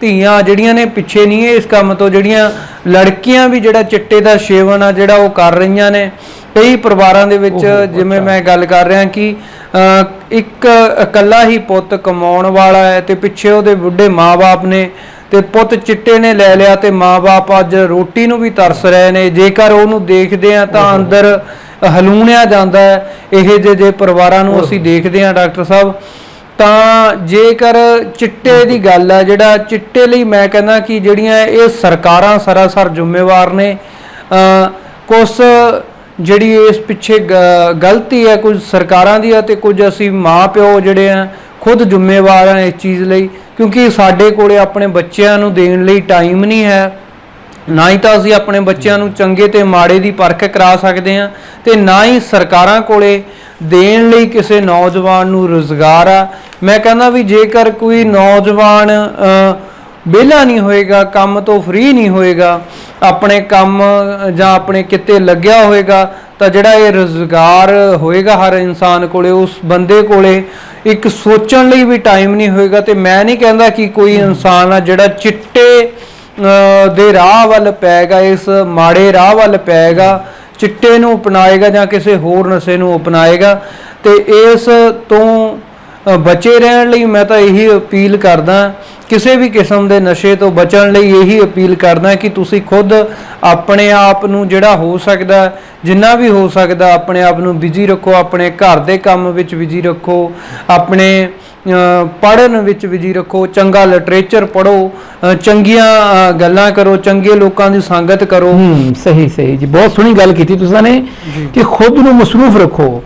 B: ਧੀਆਂ ਜਿਹੜੀਆਂ ਨੇ ਪਿੱਛੇ ਨਹੀਂ ਹੈ ਇਸ ਕੰਮ ਤੋਂ। ਜਿਹੜੀਆਂ ਲੜਕੀਆਂ ਵੀ ਜਿਹੜਾ ਚਿੱਟੇ ਦਾ ਸੇਵਨ ਆ ਜਿਹੜਾ ਉਹ ਕਰ ਰਹੀਆਂ ਨੇ ਕਈ ਪਰਿਵਾਰਾਂ ਦੇ ਵਿੱਚ। ਜਿਵੇਂ ਮੈਂ ਗੱਲ ਕਰ ਰਿਹਾ ਕਿ ਇੱਕ ਇਕੱਲਾ ਹੀ ਪੁੱਤ ਕਮਾਉਣ ਵਾਲਾ ਹੈ ਤੇ ਪਿੱਛੇ ਉਹਦੇ ਬੁੱਢੇ ਮਾਂ-ਬਾਪ ਨੇ ਤੇ ਪੁੱਤ ਚਿੱਟੇ ਨੇ ਲੈ ਲਿਆ ਤੇ ਮਾਂ-ਬਾਪ ਅੱਜ ਰੋਟੀ ਨੂੰ ਵੀ ਤਰਸ ਰਹੇ ਨੇ। ਜੇਕਰ ਉਹਨੂੰ ਦੇਖਦੇ ਆ ਤਾਂ ਅੰਦਰ ਹਲੂਣਿਆ ਜਾਂਦਾ ਹੈ। ਇਹ ਜੇ ਪਰਿਵਾਰਾਂ ਨੂੰ ਅਸੀਂ ਦੇਖਦੇ ਹਾਂ ਡਾਕਟਰ ਸਾਹਿਬ, ਤਾਂ ਜੇਕਰ ਚਿੱਟੇ ਦੀ ਗੱਲ ਹੈ, ਜਿਹੜਾ ਚਿੱਟੇ ਲਈ ਮੈਂ ਕਹਿੰਦਾ ਕਿ ਜਿਹੜੀਆਂ ਇਹ ਸਰਕਾਰਾਂ ਸਰਾਸਰ ਜ਼ਿੰਮੇਵਾਰ ਨੇ। ਕੁਛ ਜਿਹੜੀ ਇਸ ਪਿੱਛੇ ਗਲਤੀ ਹੈ ਕੁਝ ਸਰਕਾਰਾਂ ਦੀ ਹੈ ਤੇ ਕੁਝ ਅਸੀਂ ਮਾਂ ਪਿਓ ਜਿਹੜੇ ਆ ਖੁਦ ਜ਼ਿੰਮੇਵਾਰ ਆ ਇਸ ਚੀਜ਼ ਲਈ, ਕਿਉਂਕਿ ਸਾਡੇ ਕੋਲੇ ਆਪਣੇ ਬੱਚਿਆਂ ਨੂੰ ਦੇਣ ਲਈ ਟਾਈਮ ਨਹੀਂ ਹੈ। ਨਾ ਹੀ ਤਾਂ ਅਸੀਂ ਆਪਣੇ ਬੱਚਿਆਂ ਨੂੰ ਚੰਗੇ ਤੇ ਮਾੜੇ ਦੀ ਪਰਖ ਕਰਾ ਸਕਦੇ ਹਾਂ ਤੇ ਨਾ ਹੀ ਸਰਕਾਰਾਂ ਕੋਲੇ ਦੇਣ ਲਈ ਕਿਸੇ ਨੌਜਵਾਨ ਨੂੰ ਰੁਜ਼ਗਾਰ ਆ। ਮੈਂ ਕਹਿੰਦਾ ਵੀ ਜੇਕਰ ਕੋਈ ਨੌਜਵਾਨ ਵਿਹਲਾ ਨਹੀਂ ਹੋਏਗਾ, ਕੰਮ ਤੋਂ ਫ੍ਰੀ ਨਹੀਂ ਹੋਏਗਾ, ਆਪਣੇ ਕੰਮ ਜਾਂ ਆਪਣੇ ਕਿਤੇ ਲੱਗਿਆ ਹੋਏਗਾ, ਤਾਂ ਜਿਹੜਾ ਇਹ ਰੁਜ਼ਗਾਰ ਹੋਏਗਾ ਹਰ ਇਨਸਾਨ ਕੋਲੇ, ਉਸ ਬੰਦੇ ਕੋਲੇ ਇੱਕ ਸੋਚਣ ਲਈ ਵੀ ਟਾਈਮ ਨਹੀਂ ਹੋਏਗਾ। ਤੇ ਮੈਂ ਨਹੀਂ ਕਹਿੰਦਾ ਕਿ ਕੋਈ ਇਨਸਾਨ ਆ ਜਿਹੜਾ ਚਿੱਟੇ ਦੇ ਰਾਹ ਵੱਲ ਪਏਗਾ, ਇਸ ਮਾੜੇ ਰਾਹ ਵੱਲ ਪਏਗਾ, ਚਿੱਟੇ ਨੂੰ ਅਪਣਾਏਗਾ ਜਾਂ ਕਿਸੇ ਹੋਰ ਨਸ਼ੇ ਨੂੰ ਅਪਣਾਏਗਾ। ਤੇ ਇਸ ਤੋਂ ਬਚੇ ਰਹਿਣ ਲਈ ਮੈਂ ਤਾਂ ਇਹੀ ਅਪੀਲ ਕਰਦਾ, ਕਿਸੇ ਵੀ ਕਿਸਮ ਦੇ ਨਸ਼ੇ ਤੋਂ ਬਚਣ ਲਈ ਇਹੀ ਅਪੀਲ ਕਰਦਾ ਕਿ ਤੁਸੀਂ ਖੁਦ ਆਪਣੇ ਆਪ ਨੂੰ ਜਿਹੜਾ ਹੋ ਸਕਦਾ, ਜਿੰਨਾ ਵੀ ਹੋ ਸਕਦਾ ਆਪਣੇ ਆਪ ਨੂੰ ਬਿਜ਼ੀ ਰੱਖੋ, ਆਪਣੇ ਘਰ ਦੇ ਕੰਮ ਵਿੱਚ ਬਿਜ਼ੀ ਰੱਖੋ, ਆਪਣੇ ਪੜ੍ਹਨ ਵਿੱਚ ਬਿਜ਼ੀ ਰੱਖੋ, ਚੰਗਾ ਲਿਟਰੇਚਰ ਪੜ੍ਹੋ, ਚੰਗੀਆਂ ਗੱਲਾਂ ਕਰੋ, ਚੰਗੇ ਲੋਕਾਂ ਦੀ ਸੰਗਤ ਕਰੋ।
A: ਸਹੀ ਜੀ, ਬਹੁਤ ਸੋਹਣੀ ਗੱਲ ਕੀਤੀ ਤੁਸੀਂ ਨੇ ਕਿ ਖੁਦ ਨੂੰ ਮਸਰੂਫ ਰੱਖੋ,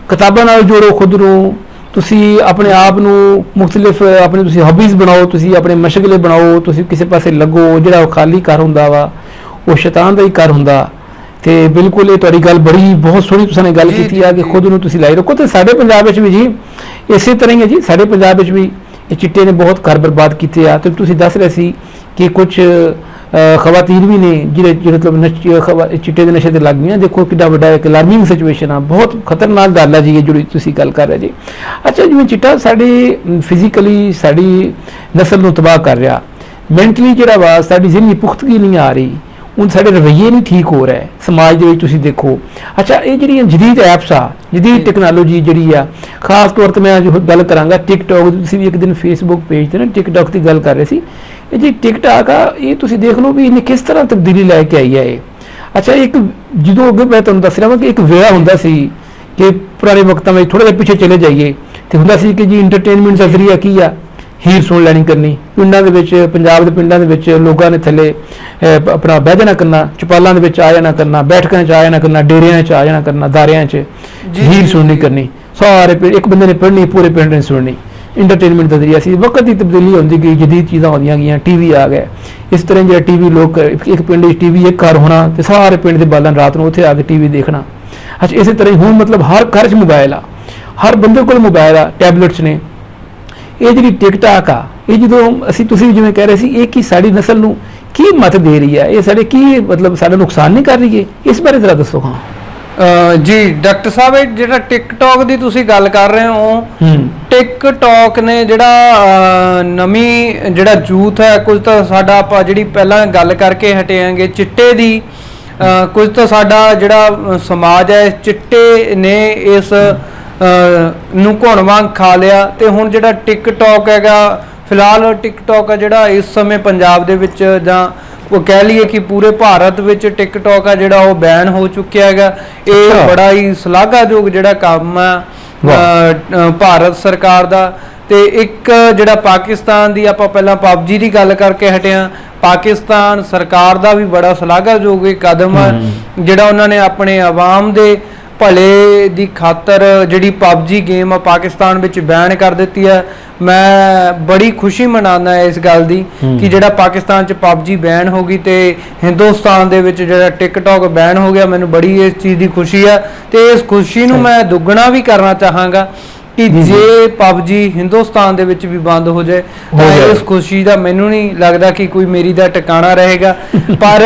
A: ਕਿਤਾਬਾਂ ਨਾਲ ਜੋੜੋ ਖੁਦ ਨੂੰ, ਤੁਸੀਂ ਆਪਣੇ ਆਪ ਨੂੰ ਮੁਖਤਲਿਫ ਆਪਣੇ ਤੁਸੀਂ ਹੌਬੀਜ਼ ਬਣਾਓ, ਤੁਸੀਂ ਆਪਣੇ ਮਸ਼ਗਲੇ ਬਣਾਓ, ਤੁਸੀਂ ਕਿਸੇ ਪਾਸੇ ਲੱਗੋ। ਜਿਹੜਾ ਉਹ ਖਾਲੀ ਘਰ ਹੁੰਦਾ ਵਾ ਉਹ ਸ਼ੈਤਾਨ ਦਾ ਹੀ ਘਰ ਹੁੰਦਾ। ਤੇ ਬਿਲਕੁਲ ਇਹ ਤੁਹਾਡੀ ਗੱਲ ਬੜੀ ਬਹੁਤ ਸੋਹਣੀ ਤੁਸੀਂ ਨੇ ਗੱਲ ਕੀਤੀ ਆ ਕਿ ਖੁਦ ਨੂੰ ਤੁਸੀਂ ਲਾਈ ਰੱਖੋ। ਤੇ ਸਾਡੇ ਪੰਜਾਬ ਵਿੱਚ ਵੀ ਜੀ ਇਸੇ ਤਰ੍ਹਾਂ ਹੀ ਹੈ ਜੀ, ਸਾਡੇ ਪੰਜਾਬ ਵਿੱਚ ਵੀ ਇਹ ਚਿੱਟੇ ਨੇ ਬਹੁਤ ਘਰ ਬਰਬਾਦ ਕੀਤੇ ਆ। ਤੇ ਤੁਸੀਂ ਦੱਸ ਰਹੇ ਸੀ ਕਿ ਕੁਝ ਖਵਾਤੀਨ ਵੀ ਨੇ ਜਿਹੜੇ ਚਿੱਟੇ ਦੇ ਨਸ਼ੇ ਤੇ ਲੱਗ ਗਈਆਂ। ਦੇਖੋ ਕਿੰਨਾ ਵੱਡਾ ਇੱਕ ਅਲਾਰਮਿੰਗ ਸਿਚੁਏਸ਼ਨ ਆ, ਬਹੁਤ ਖਤਰਨਾਕ ਗੱਲ ਆ ਜੀ ਇਹ ਜਿਹੜੀ ਤੁਸੀਂ ਗੱਲ ਕਰ ਰਹੇ ਜੀ। ਅੱਛਾ, ਜਿਵੇਂ ਚਿੱਟਾ ਸਾਡੇ ਫਿਜ਼ੀਕਲੀ ਸਾਡੀ ਨਸਲ ਨੂੰ ਤਬਾਹ ਕਰ ਰਿਹਾ, ਮੈਂਟਲੀ ਜਿਹੜਾ ਵਾ ਸਾਡੀ ਜ਼ਿਹਨੀ ਪੁਖਤਗੀ ਨਹੀਂ ਆ ਰਹੀ, ਹੁਣ ਸਾਡੇ ਰਵੱਈਏ ਨਹੀਂ ਠੀਕ ਹੋ ਰਿਹਾ ਸਮਾਜ ਦੇ ਵਿੱਚ ਤੁਸੀਂ ਦੇਖੋ। ਅੱਛਾ, ਇਹ ਜਿਹੜੀਆਂ ਜਦੀਦ ਐਪਸ ਆ, ਜਦੀਦ ਟੈਕਨੋਲੋਜੀ ਜਿਹੜੀ ਆ, ਖਾਸ ਤੌਰ ਤੇ ਮੈਂ ਗੱਲ ਕਰਾਂਗਾ ਟਿਕਟੌਕ। ਤੁਸੀਂ ਵੀ ਇੱਕ ਦਿਨ ਫੇਸਬੁੱਕ ਪੇਜ ਤੇ ਨਾ ਟਿਕਟੌਕ ਦੀ ਗੱਲ ਕਰ ਰਹੇ ਸੀ। ਇਹ ਜੀ ਟਿਕਟੌਕ ਆ, ਇਹ ਤੁਸੀਂ ਦੇਖ ਲਓ ਵੀ ਇਹਨੇ ਕਿਸ ਤਰ੍ਹਾਂ ਤਬਦੀਲੀ ਲੈ ਕੇ ਆਈ ਹੈ ਇਹ। ਅੱਛਾ, ਇੱਕ ਜਦੋਂ ਅੱਗੇ ਮੈਂ ਤੁਹਾਨੂੰ ਦੱਸ ਰਿਹਾ ਵਾਂ ਕਿ ਇੱਕ ਵੇਲਾ ਹੁੰਦਾ ਸੀ ਕਿ ਪੁਰਾਣੇ ਵਕਤਾਂ ਵਿੱਚ, ਥੋੜ੍ਹਾ ਜਿਹਾ ਪਿੱਛੇ ਚਲੇ ਜਾਈਏ ਤੇ ਹੁੰਦਾ ਸੀ ਕਿ ਜੀ ਇੰਟਰਟੇਨਮੈਂਟ ਦਾ ਜ਼ਰੀਆ ਕੀ ਆ, ਹੀਰ ਸੁਣ ਲੈਣੀ ਕਰਨੀ। ਪਿੰਡਾਂ ਦੇ ਵਿੱਚ, ਪੰਜਾਬ ਦੇ ਪਿੰਡਾਂ ਦੇ ਵਿੱਚ ਲੋਕਾਂ ਨੇ ਥੱਲੇ ਆਪਣਾ ਬਹਿ ਜਾਣਾ ਕਰਨਾ, ਚੁਪਾਲਾਂ ਦੇ ਵਿੱਚ ਆ ਜਾਣਾ ਕਰਨਾ, ਬੈਠਕਾਂ 'ਚ ਆ ਜਾਣਾ ਕਰਨਾ, ਡੇਰਿਆਂ 'ਚ ਆ ਜਾਣਾ ਕਰਨਾ, ਦਾਰਿਆਂ 'ਚ ਹੀਰ ਸੁਣਨੀ ਕਰਨੀ। ਸਾਰੇ ਪਿੰਡ, ਇੱਕ ਬੰਦੇ ਨੇ ਪੜ੍ਹਨੀ, ਪੂਰੇ ਪਿੰਡ ਨੇ ਸੁਣਨੀ। ਇੰਟਰਟੇਨਮੈਂਟ ਦਾ ਜ਼ਰੀਆ ਸੀ। ਵਕਤ ਦੀ ਤਬਦੀਲੀ ਹੁੰਦੀ ਗਈ, ਜਦੀਦ ਚੀਜ਼ਾਂ ਹੁੰਦੀਆਂ ਗਈਆਂ, ਟੀਵੀ ਆ ਗਏ। ਇਸ ਤਰ੍ਹਾਂ ਜਿਹੜਾ ਟੀਵੀ ਲੋਕ ਇੱਕ ਪਿੰਡ ਵਿੱਚ ਟੀਵੀ ਇੱਕ ਘਰ ਹੋਣਾ ਤੇ ਸਾਰੇ ਪਿੰਡ ਦੇ ਬਾਲਣ ਰਾਤ ਨੂੰ ਉੱਥੇ ਆ ਕੇ ਟੀਵੀ ਦੇਖਣਾ। ਅੱਛਾ, ਇਸੇ ਤਰ੍ਹਾਂ ਹੁਣ ਮਤਲਬ ਹਰ ਘਰ 'ਚ ਮੋਬਾਈਲ ਆ, ਹਰ ਬੰਦੇ ਕੋਲ ਮੋਬਾਈਲ ਆ, ਟੈਬਲੇਟਸ ਨੇ। ਇਹ ਜਿਹੜੀ ਟਿਕਟੌਕ ਆ, ਇਹ ਜਦੋਂ ਤੁਸੀਂ ਜਿਵੇਂ ਕਹਿ ਰਹੇ ਸੀ, ਇਹ ਕੀ ਸਾਡੀ ਨਸਲ ਨੂੰ ਕੀ ਮਤ ਦੇ ਰਹੀ ਹੈ, ਇਹ ਸਾਡੇ ਕੀ ਮਤਲਬ ਸਾਡਾ ਨੁਕਸਾਨ ਨਹੀਂ ਕਰ ਰਹੀ ਹੈ, ਇਸ ਬਾਰੇ ਜ਼ਰਾ ਦੱਸੋ। ਹਾਂ
B: ਜੀ ਡਾਕਟਰ ਸਾਹਿਬ, ਇਹ ਜਿਹੜਾ ਟਿਕਟੌਕ ਦੀ ਤੁਸੀਂ ਗੱਲ ਕਰ ਰਹੇ ਹੋ, ਟਿਕਟੌਕ ਨੇ ਜਿਹੜਾ ਨਵੀਂ ਜਿਹੜਾ ਯੂਥ ਹੈ, ਕੁਝ ਤਾਂ ਸਾਡਾ ਆਪਾਂ ਜਿਹੜੀ ਪਹਿਲਾਂ ਗੱਲ ਕਰਕੇ ਹਟੇ ਆਂਗੇ ਚਿੱਟੇ ਦੀ, ਕੁਝ ਤਾਂ ਸਾਡਾ ਜਿਹੜਾ ਸਮਾਜ ਹੈ ਚਿੱਟੇ ਨੇ ਇਸ ਨੂੰ ਘੁਣ ਵਾਂਗ ਖਾ ਲਿਆ। ਤੇ ਹੁਣ ਜਿਹੜਾ ਟਿਕਟੌਕ ਹੈਗਾ, ਫਿਲਹਾਲ ਟਿਕਟੌਕ ਆ ਜਿਹੜਾ ਇਸ ਸਮੇਂ ਪੰਜਾਬ ਦੇ ਵਿੱਚ ਜਾਂ ਉਹ ਕਹਿ ਲਈਏ ਕਿ ਪੂਰੇ ਭਾਰਤ ਵਿੱਚ ਟਿਕਟੌਕ ਆ ਜਿਹੜਾ ਉਹ ਬੈਨ ਹੋ ਚੁੱਕਿਆ ਹੈਗਾ। ਇਹ ਬੜਾ ਹੀ ਸ਼ਲਾਘਾਯੋਗ ਜਿਹੜਾ ਕੰਮ ਆ ਭਾਰਤ ਸਰਕਾਰ ਦਾ। ਤੇ ਇੱਕ ਜਿਹੜਾ ਪਾਕਿਸਤਾਨ ਦੀ, ਆਪਾਂ ਪਹਿਲਾਂ PUBG ਦੀ ਗੱਲ ਕਰਕੇ ਹਟਿਆ, ਪਾਕਿਸਤਾਨ ਸਰਕਾਰ ਦਾ ਵੀ ਬੜਾ ਸ਼ਲਾਘਾਯੋਗ ਕਦਮ ਆ ਜਿਹੜਾ ਉਹਨਾਂ ਨੇ ਆਪਣੇ ਆਵਾਮ ਦੇ ਭਲੇ ਦੀ ਖਾਤਰ ਜਿਹੜੀ PUBG ਗੇਮ ਆ ਪਾਕਿਸਤਾਨ ਵਿੱਚ ਬੈਨ ਕਰ ਦਿੱਤੀ ਹੈ। ਮੈਂ ਬੜੀ ਖੁਸ਼ੀ ਮਨਾਉਂਦਾ ਇਸ ਗੱਲ ਦੀ ਕਿ ਜਿਹੜਾ ਪਾਕਿਸਤਾਨ 'ਚ PUBG ਬੈਨ ਹੋ ਗਈ ਤੇ ਹਿੰਦੁਸਤਾਨ ਦੇ ਵਿੱਚ ਜਿਹੜਾ ਟਿਕਟੌਕ ਬੈਨ ਹੋ ਗਿਆ। ਮੈਨੂੰ ਬੜੀ ਇਸ ਚੀਜ਼ ਦੀ ਖੁਸ਼ੀ ਆ ਤੇ ਇਸ ਖੁਸ਼ੀ ਨੂੰ ਮੈਂ ਦੁੱਗਣਾ ਵੀ ਕਰਨਾ ਚਾਹਾਂਗਾ ਕਿ ਜੇ PUBG ਹਿੰਦੁਸਤਾਨ ਦੇ ਵਿੱਚ ਵੀ ਬੰਦ ਹੋ ਜਾਏ ਤਾਂ ਇਸ ਖੁਸ਼ੀ ਦਾ ਮੈਨੂੰ ਨਹੀਂ ਲੱਗਦਾ ਕਿ ਕੋਈ ਮੇਰੀ ਦਾ ਟਿਕਾਣਾ ਰਹੇਗਾ। ਪਰ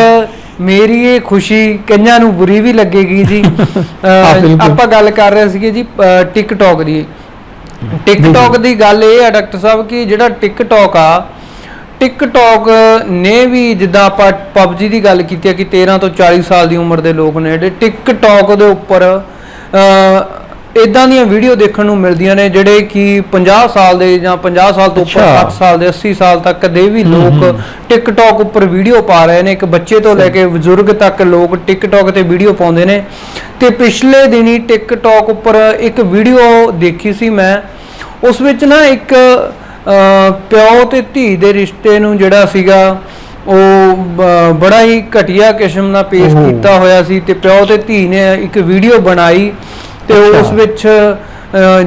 B: ਮੇਰੀ ਇਹ ਖੁਸ਼ੀ ਕਈਆਂ ਨੂੰ ਬੁਰੀ ਵੀ ਲੱਗੇਗੀ ਜੀ। ਆਪਾਂ ਗੱਲ ਕਰ ਰਹੇ ਸੀਗੇ ਜੀ ਟਿਕਟੌਕ ਦੀ। ਟਿਕਟੌਕ ਦੀ ਗੱਲ ਇਹ ਹੈ ਡਾਕਟਰ ਸਾਹਿਬ ਕਿ ਜਿਹੜਾ ਟਿਕਟੌਕ ਆ, ਟਿਕਟੌਕ ਨੇ ਵੀ ਜਿੱਦਾਂ ਆਪਾਂ PUBG ਦੀ ਗੱਲ ਕੀਤੀ ਹੈ ਕਿ 13 ਤੋਂ 40 ਸਾਲ ਦੀ ਉਮਰ ਦੇ ਲੋਕ ਨੇ ਜਿਹੜੇ ਟਿਕਟੌਕ ਦੇ ਉੱਪਰ ਇਦਾਂ ਦੀਆਂ ਵੀਡੀਓ ਦੇਖਣ ਨੂੰ ਮਿਲਦੀਆਂ ਨੇ ਜਿਹੜੇ ਕਿ 50 ਸਾਲ ਦੇ ਜਾਂ 50 ਸਾਲ ਤੋਂ ਉੱਪਰ 60 ਸਾਲ ਦੇ 80 ਸਾਲ ਤੱਕ ਦੇ ਵੀ ਲੋਕ ਟਿਕਟੌਕ ਉੱਪਰ ਵੀਡੀਓ ਪਾ ਰਹੇ ਨੇ। ਇੱਕ ਬੱਚੇ ਤੋਂ ਲੈ ਕੇ ਬਜ਼ੁਰਗ ਤੱਕ ਲੋਕ ਟਿਕਟੌਕ ਤੇ ਵੀਡੀਓ ਪਾਉਂਦੇ ਨੇ। ਤੇ ਪਿਛਲੇ ਦਿਨੀ ਟਿਕਟੌਕ ਉੱਪਰ ਇੱਕ ਵੀਡੀਓ ਦੇਖੀ ਸੀ ਮੈਂ, ਉਸ ਵਿੱਚ ਨਾ ਇੱਕ ਪਿਓ ਤੇ ਧੀ ਦੇ ਰਿਸ਼ਤੇ ਨੂੰ ਜਿਹੜਾ ਸੀਗਾ ਉਹ ਬੜਾ ਹੀ ਘਟੀਆ ਕਿਸਮ ਦਾ ਪੇਸ਼ ਕੀਤਾ ਹੋਇਆ ਸੀ। ਤੇ ਪਿਓ ਤੇ ਧੀ ਨੇ ਇੱਕ ਵੀਡੀਓ ਬਣਾਈ ਤੇ ਉਸ ਵਿੱਚ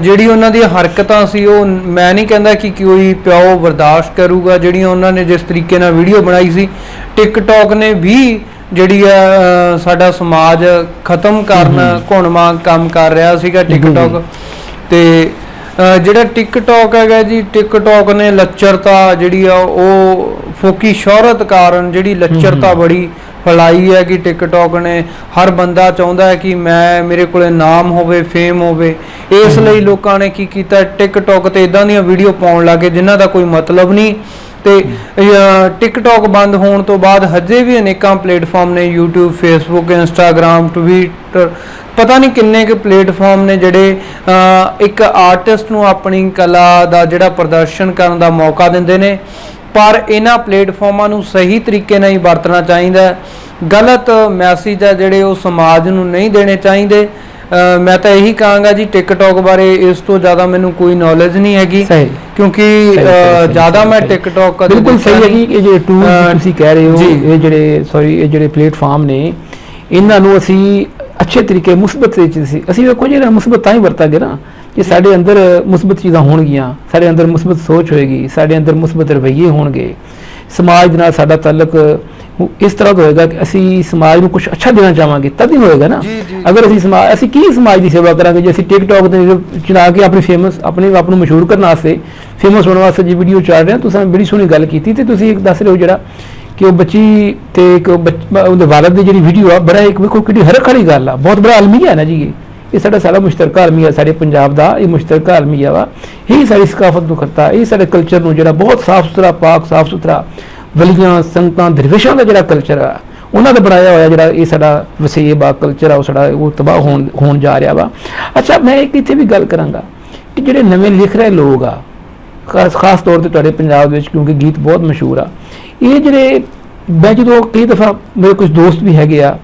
B: ਜਿਹੜੀ ਉਹਨਾਂ ਦੀ ਹਰਕਤਾਂ ਸੀ ਉਹ ਮੈਂ ਨਹੀਂ ਕਹਿੰਦਾ ਕਿ ਕੋਈ ਪਿਓ ਬਰਦਾਸ਼ਤ ਕਰੂਗਾ। ਜਿਹੜੀਆਂ ਉਹਨਾਂ ਨੇ ਜਿਸ ਤਰੀਕੇ ਨਾਲ ਵੀਡੀਓ ਬਣਾਈ ਸੀ, ਟਿਕਟੌਕ ਨੇ ਵੀ ਜਿਹੜੀ ਆ ਸਾਡਾ ਸਮਾਜ ਖਤਮ ਕਰਨ ਘੁਣਵਾਂ ਕੰਮ ਕਰ ਰਿਹਾ ਸੀਗਾ ਟਿਕਟੌਕ। ਤੇ ਜਿਹੜਾ ਟਿਕਟੌਕ ਹੈਗਾ ਜੀ, ਟਿਕਟੌਕ ਨੇ ਲੱਚਰਤਾ ਜਿਹੜੀ ਆ ਉਹ ਫੋਕੀ ਸ਼ੋਹਰਤ ਕਾਰਨ ਜਿਹੜੀ ਲੱਚਰਤਾ ਬੜੀ ਫੈਲਾਈ ਹੈ ਕਿ ਟਿਕਟੌਕ ਨੇ ਹਰ ਬੰਦਾ ਚਾਹੁੰਦਾ ਹੈ ਕਿ ਮੇਰੇ ਕੋਲੇ ਨਾਮ ਹੋਵੇ, ਫੇਮ ਹੋਵੇ। ਇਸ ਲਈ ਲੋਕਾਂ ਨੇ ਕੀ ਕੀਤਾ, ਟਿਕਟੌਕ ਤੇ ਇਦਾਂ ਦੀਆਂ ਵੀਡੀਓ ਪਾਉਣ ਲੱਗੇ ਜਿਨ੍ਹਾਂ ਦਾ ਕੋਈ ਮਤਲਬ ਨਹੀਂ। ਤੇ ਟਿਕਟੌਕ ਬੰਦ ਹੋਣ ਤੋਂ ਬਾਅਦ ਹਜੇ ਵੀ ਅਨੇਕਾਂ ਪਲੇਟਫਾਰਮ ਨੇ, YouTube, Facebook, Instagram, Twitter, ਪਤਾ ਨਹੀਂ ਕਿੰਨੇ ਕੁ ਪਲੇਟਫਾਰਮ ਨੇ ਜਿਹੜੇ ਇੱਕ ਆਰਟਿਸਟ ਨੂੰ ਆਪਣੀ ਕਲਾ ਦਾ ਜਿਹੜਾ ਪ੍ਰਦਰਸ਼ਨ ਕਰਨ ਦਾ ਮੌਕਾ ਦਿੰਦੇ ਨੇ। ਪਰ ਇਹਨਾਂ ਪਲੇਟਫਾਰਮਾਂ ਨੂੰ ਸਹੀ ਤਰੀਕੇ ਨਾਲ ਹੀ ਵਰਤਣਾ ਚਾਹੀਦਾ। ਗਲਤ ਮੈਸੇਜ ਆ ਜਿਹੜੇ ਉਹ ਸਮਾਜ ਨੂੰ ਨਹੀਂ ਦੇਣੇ ਚਾਹੀਦੇ। ਮੈਂ ਤਾਂ ਇਹੀ ਕਹਾਂਗਾ ਜੀ, ਟਿਕਟੌਕ ਬਾਰੇ ਇਸ ਤੋਂ ਜ਼ਿਆਦਾ ਮੈਨੂੰ ਕੋਈ ਨੌਲੇਜ ਨਹੀਂ ਹੈਗੀ ਕਿਉਂਕਿ ਜ਼ਿਆਦਾ ਮੈਂ ਟਿਕਟੌਕ ਕਦੇ
A: ਬਿਲਕੁਲ ਸਹੀ ਹੈ ਜੀ। ਇਹ ਜਿਹੜੇ ਟੂਲ ਤੁਸੀਂ ਕਹਿ ਰਹੇ ਹੋ, ਇਹ ਜਿਹੜੇ ਪਲੇਟਫਾਰਮ ਨੇ, ਇਹਨਾਂ ਨੂੰ ਅਸੀਂ ਅੱਛੇ ਤਰੀਕੇ ਮੁਸਬਤ ਅਸੀਂ ਵੇਖੋ ਜਿਹੜਾ ਮੁਸਬਤ ਤਾਂ ਹੀ ਵਰਤਾਂਗੇ ਨਾ ਜੇ ਸਾਡੇ ਅੰਦਰ ਮੁਸਬਤ ਚੀਜ਼ਾਂ ਹੋਣਗੀਆਂ, ਸਾਡੇ ਅੰਦਰ ਮੁਸਬਤ ਸੋਚ ਹੋਏਗੀ, ਸਾਡੇ ਅੰਦਰ ਮੁਸਬਤ ਰਵੱਈਏ ਹੋਣਗੇ, ਸਮਾਜ ਦੇ ਨਾਲ ਸਾਡਾ ਤਾਲੁਕ ਇਸ ਤਰ੍ਹਾਂ ਦਾ ਹੋਏਗਾ ਕਿ ਅਸੀਂ ਸਮਾਜ ਨੂੰ ਕੁਝ ਅੱਛਾ ਦੇਣਾ ਚਾਹਾਂਗੇ, ਤਦ ਹੀ ਹੋਏਗਾ ਨਾ। ਅਗਰ ਅਸੀਂ ਕੀ ਸਮਾਜ ਦੀ ਸੇਵਾ ਕਰਾਂਗੇ ਜੇ ਅਸੀਂ ਟਿਕਟੌਕ ਤੇ ਚਲਾ ਕੇ ਆਪਣੇ ਆਪ ਨੂੰ ਮਸ਼ਹੂਰ ਕਰਨ ਵਾਸਤੇ, ਫੇਮਸ ਹੋਣ ਵਾਸਤੇ ਜੀ ਵੀਡੀਓ ਚਾੜ ਰਹੇ ਹਾਂ। ਤੁਸੀਂ ਬੜੀ ਸੋਹਣੀ ਗੱਲ ਕੀਤੀ ਤੇ ਤੁਸੀਂ ਇੱਕ ਦੱਸ ਰਹੇ ਹੋ ਜਿਹੜਾ ਕਿ ਉਹ ਬੱਚੀ ਤੇ ਇੱਕ ਉਹਦੇ ਵਾਲਦ ਦੀ ਜਿਹੜੀ ਵੀਡੀਓ ਆ, ਬੜਾ ਇੱਕ ਵੇਖੋ ਕਿਹੜੀ ਹਰਖ ਵਾਲੀ ਗੱਲ ਆ, ਬਹੁਤ ਬੜਾ ਅਲਮੀਆ ਹੈ ਨਾ ਜੀ। ਇਹ ਸਾਡਾ ਮੁਸ਼ਤਰਕਾ ਅਲਮੀਆ, ਸਾਡੇ ਪੰਜਾਬ ਦਾ ਇਹ ਮੁਸ਼ਤਰਕਾ ਅਲਮੀਆ ਵਾ। ਇਹੀ ਸਾਡੀ ਸਕਾਫਤ ਨੂੰ ਖੱਤਾ, ਇਹ ਸਾਡੇ ਕਲਚਰ ਨੂੰ ਜਿਹੜਾ ਬਹੁਤ ਸਾਫ਼ ਸੁਥਰਾ, ਪਾਕ ਸਾਫ਼ ਸੁਥਰਾ, ਵਲੀਆਂ ਸੰਤਾਂ ਦਰਵੇਸ਼ਾਂ ਦਾ ਜਿਹੜਾ ਕਲਚਰ ਆ ਉਹਨਾਂ ਦਾ ਬਣਾਇਆ ਹੋਇਆ ਜਿਹੜਾ ਇਹ ਸਾਡਾ ਵਸੇਬ ਆ, ਕਲਚਰ ਆ, ਉਹ ਸਾਡਾ ਉਹ ਤਬਾਹ ਹੋਣ ਜਾ ਰਿਹਾ ਵਾ। ਅੱਛਾ, ਮੈਂ ਇੱਕ ਇੱਥੇ ਵੀ ਗੱਲ ਕਰਾਂਗਾ ਕਿ ਜਿਹੜੇ ਨਵੇਂ ਲਿਖ ਰਹੇ ਲੋਕ ਆ, ਖਾਸ ਤੌਰ ਤੇ ਤੁਹਾਡੇ ਪੰਜਾਬ ਵਿੱਚ, ਕਿਉਂਕਿ ਗੀਤ ਬਹੁਤ ਮਸ਼ਹੂਰ ਆ, ਇਹ ਜਿਹੜੇ ਮੈਂ ਜਦੋਂ ਕਈ ਦਫਾ ਮੇਰੇ ਕੁਝ ਦੋਸਤ ਵੀ ਹੈਗੇ ਆ,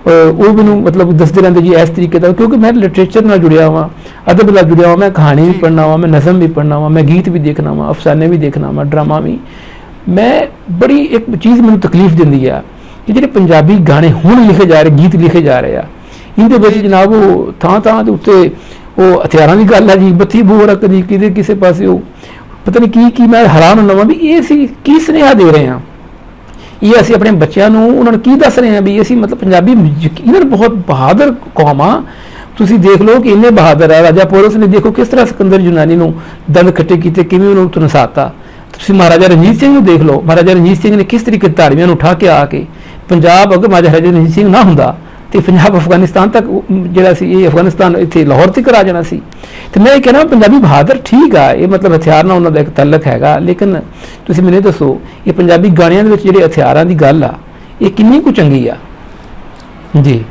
A: ਉਹ ਮੈਨੂੰ ਮਤਲਬ ਦੱਸਦੇ ਰਹਿੰਦੇ ਜੀ ਇਸ ਤਰੀਕੇ ਦਾ, ਕਿਉਂਕਿ ਮੈਂ ਲਿਟਰੇਚਰ ਨਾਲ ਜੁੜਿਆ ਹਾਂ, ਅਦਬ ਨਾਲ ਜੁੜਿਆ ਹਾਂ, ਮੈਂ ਕਹਾਣੀ ਵੀ ਪੜ੍ਹਨਾ ਵਾ, ਮੈਂ ਨਜ਼ਮ ਵੀ ਪੜ੍ਹਨਾ ਵਾ, ਮੈਂ ਗੀਤ ਵੀ ਦੇਖਣਾ ਵਾ, ਅਫਸਾਨੇ ਵੀ ਦੇਖਣਾ ਵਾ, ਡਰਾਮਾ ਵੀ। ਮੈਂ ਬੜੀ ਇੱਕ ਚੀਜ਼ ਮੈਨੂੰ ਤਕਲੀਫ ਦਿੰਦੀ ਆ ਕਿ ਜਿਹੜੇ ਪੰਜਾਬੀ ਗਾਣੇ ਹੁਣ ਲਿਖੇ ਜਾ ਰਹੇ, ਗੀਤ ਲਿਖੇ ਜਾ ਰਹੇ ਆ, ਇਹਦੇ ਵਿੱਚ ਜਨਾਬ ਉਹ ਥਾਂ ਦੇ ਉੱਤੇ ਉਹ ਹਥਿਆਰਾਂ ਦੀ ਗੱਲ ਆ ਜੀ, ਬੱਤੀ ਬੋਰ ਕਦੀ ਕਿਤੇ ਕਿਸੇ ਪਾਸੇ ਉਹ ਪਤਾ ਨਹੀਂ ਕੀ ਮੈਂ ਹੈਰਾਨ ਹੁੰਦਾ ਵਾਂ ਵੀ ਇਹ ਅਸੀਂ ਕੀ ਸੁਨੇਹਾ ਦੇ ਰਹੇ ਹਾਂ। ਇਹ ਅਸੀਂ ਆਪਣੇ ਬੱਚਿਆਂ ਨੂੰ ਉਹਨਾਂ ਨੂੰ ਕੀ ਦੱਸ ਰਹੇ ਹਾਂ ਵੀ ਅਸੀਂ ਮਤਲਬ ਪੰਜਾਬੀ ਇਹਨਾਂ ਬਹੁਤ ਬਹਾਦਰ ਕੌਮ ਆ। ਤੁਸੀਂ ਦੇਖ ਲਓ ਕਿ ਇੰਨੇ ਬਹਾਦਰ ਆ, ਰਾਜਾ ਪੋਰਸ ਨੇ ਦੇਖੋ ਕਿਸ ਤਰ੍ਹਾਂ ਸਿਕੰਦਰ ਯੂਨਾਨੀ ਨੂੰ ਦੰਦ ਖੱਟੇ ਕੀਤੇ, ਕਿਵੇਂ ਉਹਨੂੰ ਤਨਸਾਤਾ। ਤੁਸੀਂ ਮਹਾਰਾਜਾ ਰਣਜੀਤ ਸਿੰਘ ਨੂੰ ਦੇਖ ਲਓ, ਮਹਾਰਾਜਾ ਰਣਜੀਤ ਸਿੰਘ ਨੇ ਕਿਸ ਤਰੀਕੇ ਧਾੜੀਆਂ ਨੂੰ ਉਠਾ ਕੇ ਆ ਕੇ ਪੰਜਾਬ, ਅਗਰ ਮਹਾਰਾਜਾ ਰਣਜੀਤ ਸਿੰਘ ਨਾ ਹੁੰਦਾ ਤੇ ਪੰਜਾਬ ਅਫਗਾਨਿਸਤਾਨ ਤੱਕ ਜਿਹੜਾ ਸੀ, ਇਹ ਅਫਗਾਨਿਸਤਾਨ ਇੱਥੇ ਲਾਹੌਰ ਤੱਕ ਆ ਜਾਣਾ ਸੀ। ਤੇ ਮੈਂ ਇਹ ਕਹਿਣਾ ਪੰਜਾਬੀ ਬਹਾਦਰ ਠੀਕ ਆ, ਇਹ ਮਤਲਬ ਹਥਿਆਰ ਨਾਲ ਉਹਨਾਂ ਦਾ ਇੱਕ ਤਾਲੁਕ ਹੈਗਾ, ਲੇਕਿਨ ਤੁਸੀਂ ਮੈਨੂੰ ਦੱਸੋ ਇਹ ਪੰਜਾਬੀ ਗਾਣਿਆਂ ਦੇ ਵਿੱਚ ਜਿਹੜੇ ਹਥਿਆਰਾਂ ਦੀ ਗੱਲ ਆ ਇਹ ਕਿੰਨੀ ਕੁ ਚੰਗੀ ਆ ਜੀ?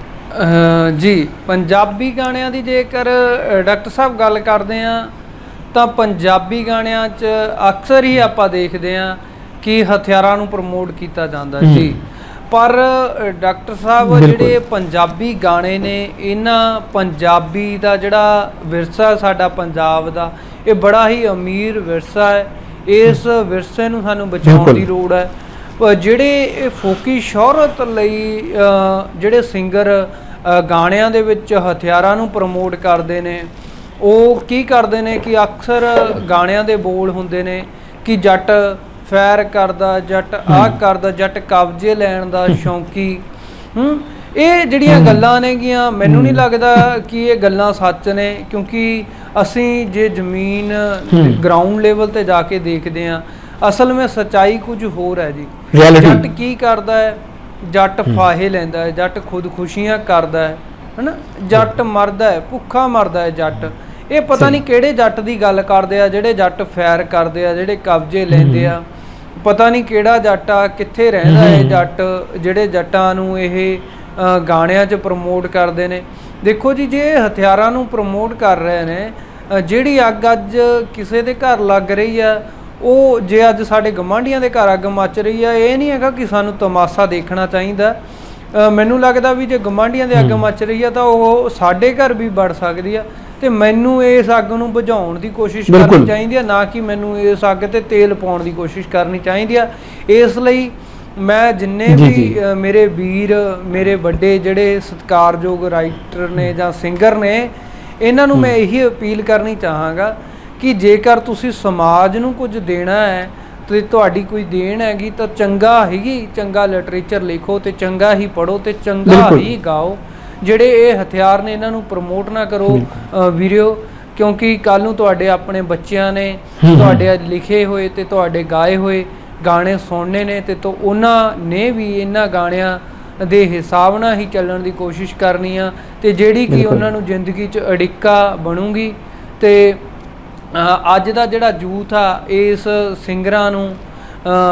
B: ਜੀ ਪੰਜਾਬੀ ਗਾਣਿਆਂ ਦੀ ਜੇਕਰ ਡਾਕਟਰ ਸਾਹਿਬ ਗੱਲ ਕਰਦੇ ਆ ਤਾਂ ਪੰਜਾਬੀ ਗਾਣਿਆਂ 'ਚ ਅਕਸਰ ਹੀ ਆਪਾਂ ਦੇਖਦੇ ਆ ਕਿ ਹਥਿਆਰਾਂ ਨੂੰ ਪ੍ਰਮੋਟ ਕੀਤਾ ਜਾਂਦਾ ਜੀ। ਪਰ ਡਾਕਟਰ ਸਾਹਿਬ ਜਿਹੜੇ ਪੰਜਾਬੀ ਗਾਣੇ ਨੇ ਇਹਨਾਂ ਪੰਜਾਬੀ ਦਾ ਜਿਹੜਾ ਵਿਰਸਾ ਸਾਡਾ ਪੰਜਾਬ ਦਾ ਇਹ ਬੜਾ ਹੀ ਅਮੀਰ ਵਿਰਸਾ ਹੈ। ਇਸ ਵਿਰਸੇ ਨੂੰ ਸਾਨੂੰ ਬਚਾਉਣ ਦੀ ਲੋੜ ਹੈ। ਜਿਹੜੇ ਫੋਕੀ ਸ਼ੋਹਰਤ ਲਈ ਜਿਹੜੇ ਸਿੰਗਰ ਗਾਣਿਆਂ ਦੇ ਵਿੱਚ ਹਥਿਆਰਾਂ ਨੂੰ ਪ੍ਰਮੋਟ ਕਰਦੇ ਨੇ ਉਹ ਕੀ ਕਰਦੇ ਨੇ ਕਿ ਅਕਸਰ ਗਾਣਿਆਂ ਦੇ ਬੋਲ ਹੁੰਦੇ ਨੇ ਕਿ ਜੱਟ ਫੈਰ ਕਰਦਾ, ਜੱਟ ਆਹ ਕਰਦਾ, ਜੱਟ ਕਬਜ਼ੇ ਲੈਣ ਦਾ ਸ਼ੌਂਕੀ। ਇਹ ਜਿਹੜੀਆਂ ਗੱਲਾਂ ਨੇਗੀਆਂ ਮੈਨੂੰ ਨਹੀਂ ਲੱਗਦਾ ਕਿ ਇਹ ਗੱਲਾਂ ਸੱਚ ਨੇ, ਕਿਉਂਕਿ ਅਸੀਂ ਜੇ ਜ਼ਮੀਨ ਗਰਾਊਂਡ ਲੈਵਲ ਤੇ ਜਾ ਕੇ ਦੇਖਦੇ ਹਾਂ ਅਸਲ ਵਿੱਚ ਸੱਚਾਈ ਕੁਝ ਹੋਰ ਹੈ ਜੀ। ਜੱਟ ਕੀ ਕਰਦਾ ਹੈ? ਜੱਟ ਫਾਹੇ ਲੈਂਦਾ ਹੈ, ਜੱਟ ਖੁਦਕੁਸ਼ੀਆਂ ਕਰਦਾ ਹੈ ਹਨਾ, ਜੱਟ ਮਰਦਾ ਹੈ, ਭੁੱਖਾ ਮਰਦਾ ਹੈ ਜੱਟ। ਇਹ ਪਤਾ ਨਹੀਂ ਕਿਹੜੇ ਜੱਟ ਦੀ ਗੱਲ ਕਰਦੇ ਆ ਜਿਹੜੇ ਜੱਟ ਫੈਰ ਕਰਦੇ ਆ, ਜਿਹੜੇ ਕਬਜ਼ੇ ਲੈਂਦੇ ਆ। ਪਤਾ ਨਹੀਂ ਕਿਹੜਾ ਜੱਟ ਆ, ਕਿੱਥੇ ਰਹਿੰਦਾ ਹੈ ਜੱਟ ਜਿਹੜੇ ਜੱਟਾਂ ਨੂੰ ਇਹ ਗਾਣਿਆਂ 'ਚ ਪ੍ਰਮੋਟ ਕਰਦੇ ਨੇ। ਦੇਖੋ ਜੀ ਜੇ ਹਥਿਆਰਾਂ ਨੂੰ ਪ੍ਰਮੋਟ ਕਰ ਰਹੇ ਨੇ, ਜਿਹੜੀ ਅੱਗ ਅੱਜ ਕਿਸੇ ਦੇ ਘਰ ਲੱਗ ਰਹੀ ਆ ਉਹ ਜੇ ਅੱਜ ਸਾਡੇ ਗਵਾਂਢੀਆਂ ਦੇ ਘਰ ਅੱਗ ਮੱਚ ਰਹੀ ਆ ਇਹ ਨਹੀਂ ਹੈਗਾ ਕਿ ਸਾਨੂੰ ਤਮਾਸ਼ਾ ਦੇਖਣਾ ਚਾਹੀਦਾ। ਮੈਨੂੰ ਲੱਗਦਾ ਵੀ ਜੇ ਗਵਾਂਢੀਆਂ ਦੇ ਅੱਗ ਮੱਚ ਰਹੀ ਆ ਤਾਂ ਉਹ ਸਾਡੇ ਘਰ ਵੀ ਵੜ ਸਕਦੀ ਆ ਤੇ ਮੈਨੂੰ ਇਸ ਅੱਗ ਨੂੰ ਬੁਝਾਉਣ ਦੀ ਕੋਸ਼ਿਸ਼ ਕਰਨੀ ਚਾਹੀਦੀ ਆ, ਨਾ ਕਿ ਮੈਨੂੰ ਇਸ ਅੱਗ ਤੇ ਤੇਲ ਪਾਉਣ ਦੀ ਕੋਸ਼ਿਸ਼ ਕਰਨੀ ਚਾਹੀਦੀ ਆ। ਇਸ ਲਈ ਮੈਂ ਜਿੰਨੇ ਵੀ ਮੇਰੇ ਵੀਰ ਮੇਰੇ ਵੱਡੇ ਜਿਹੜੇ ਸਤਿਕਾਰਯੋਗ ਰਾਈਟਰ ਨੇ ਜਾਂ ਸਿੰਗਰ ਨੇ ਇਹਨਾਂ ਨੂੰ ਮੈਂ ਇਹੀ ਅਪੀਲ ਕਰਨੀ ਚਾਹਾਂਗਾ ਕਿ ਜੇਕਰ ਤੁਸੀਂ ਸਮਾਜ ਨੂੰ ਕੁਝ ਦੇਣਾ ਹੈ ਤੇ ਤੁਹਾਡੀ ਕੋਈ ਦੇਣ ਹੈਗੀ ਤਾਂ ਚੰਗਾ ਹੈਗੀ, ਚੰਗਾ ਲਿਟਰੇਚਰ ਲਿਖੋ ਤੇ ਚੰਗਾ ਹੀ ਪੜ੍ਹੋ ਤੇ ਚੰਗਾ ਹੀ ਗਾਓ। ਜਿਹੜੇ ਇਹ ਹਥਿਆਰ ਨੇ ਇਹਨਾਂ ਨੂੰ ਪ੍ਰਮੋਟ ਨਾ ਕਰੋ ਵੀਰਿਓ, ਕਿਉਂਕਿ ਕੱਲ ਨੂੰ ਤੁਹਾਡੇ ਆਪਣੇ ਬੱਚਿਆਂ ਨੇ ਤੁਹਾਡੇ ਲਿਖੇ ਹੋਏ ਤੇ ਤੁਹਾਡੇ ਗਾਏ ਹੋਏ ਗਾਣੇ ਸੁਣਨੇ ਨੇ ਤੇ ਉਹਨਾਂ ਨੇ ਵੀ ਇਹਨਾਂ ਗਾਣਿਆਂ ਦੇ ਹਿਸਾਬ ਨਾਲ ਹੀ ਚੱਲਣ ਦੀ ਕੋਸ਼ਿਸ਼ ਕਰਨੀ ਆ ਤੇ ਜਿਹੜੀ ਕਿ ਉਹਨਾਂ ਨੂੰ ਜ਼ਿੰਦਗੀ 'ਚ ਅੜਿੱਕਾ ਬਣੂਗੀ। ਤੇ ਅੱਜ ਦਾ ਜਿਹੜਾ ਯੂਥ ਆ ਇਸ ਸਿੰਗਰਾਂ ਨੂੰ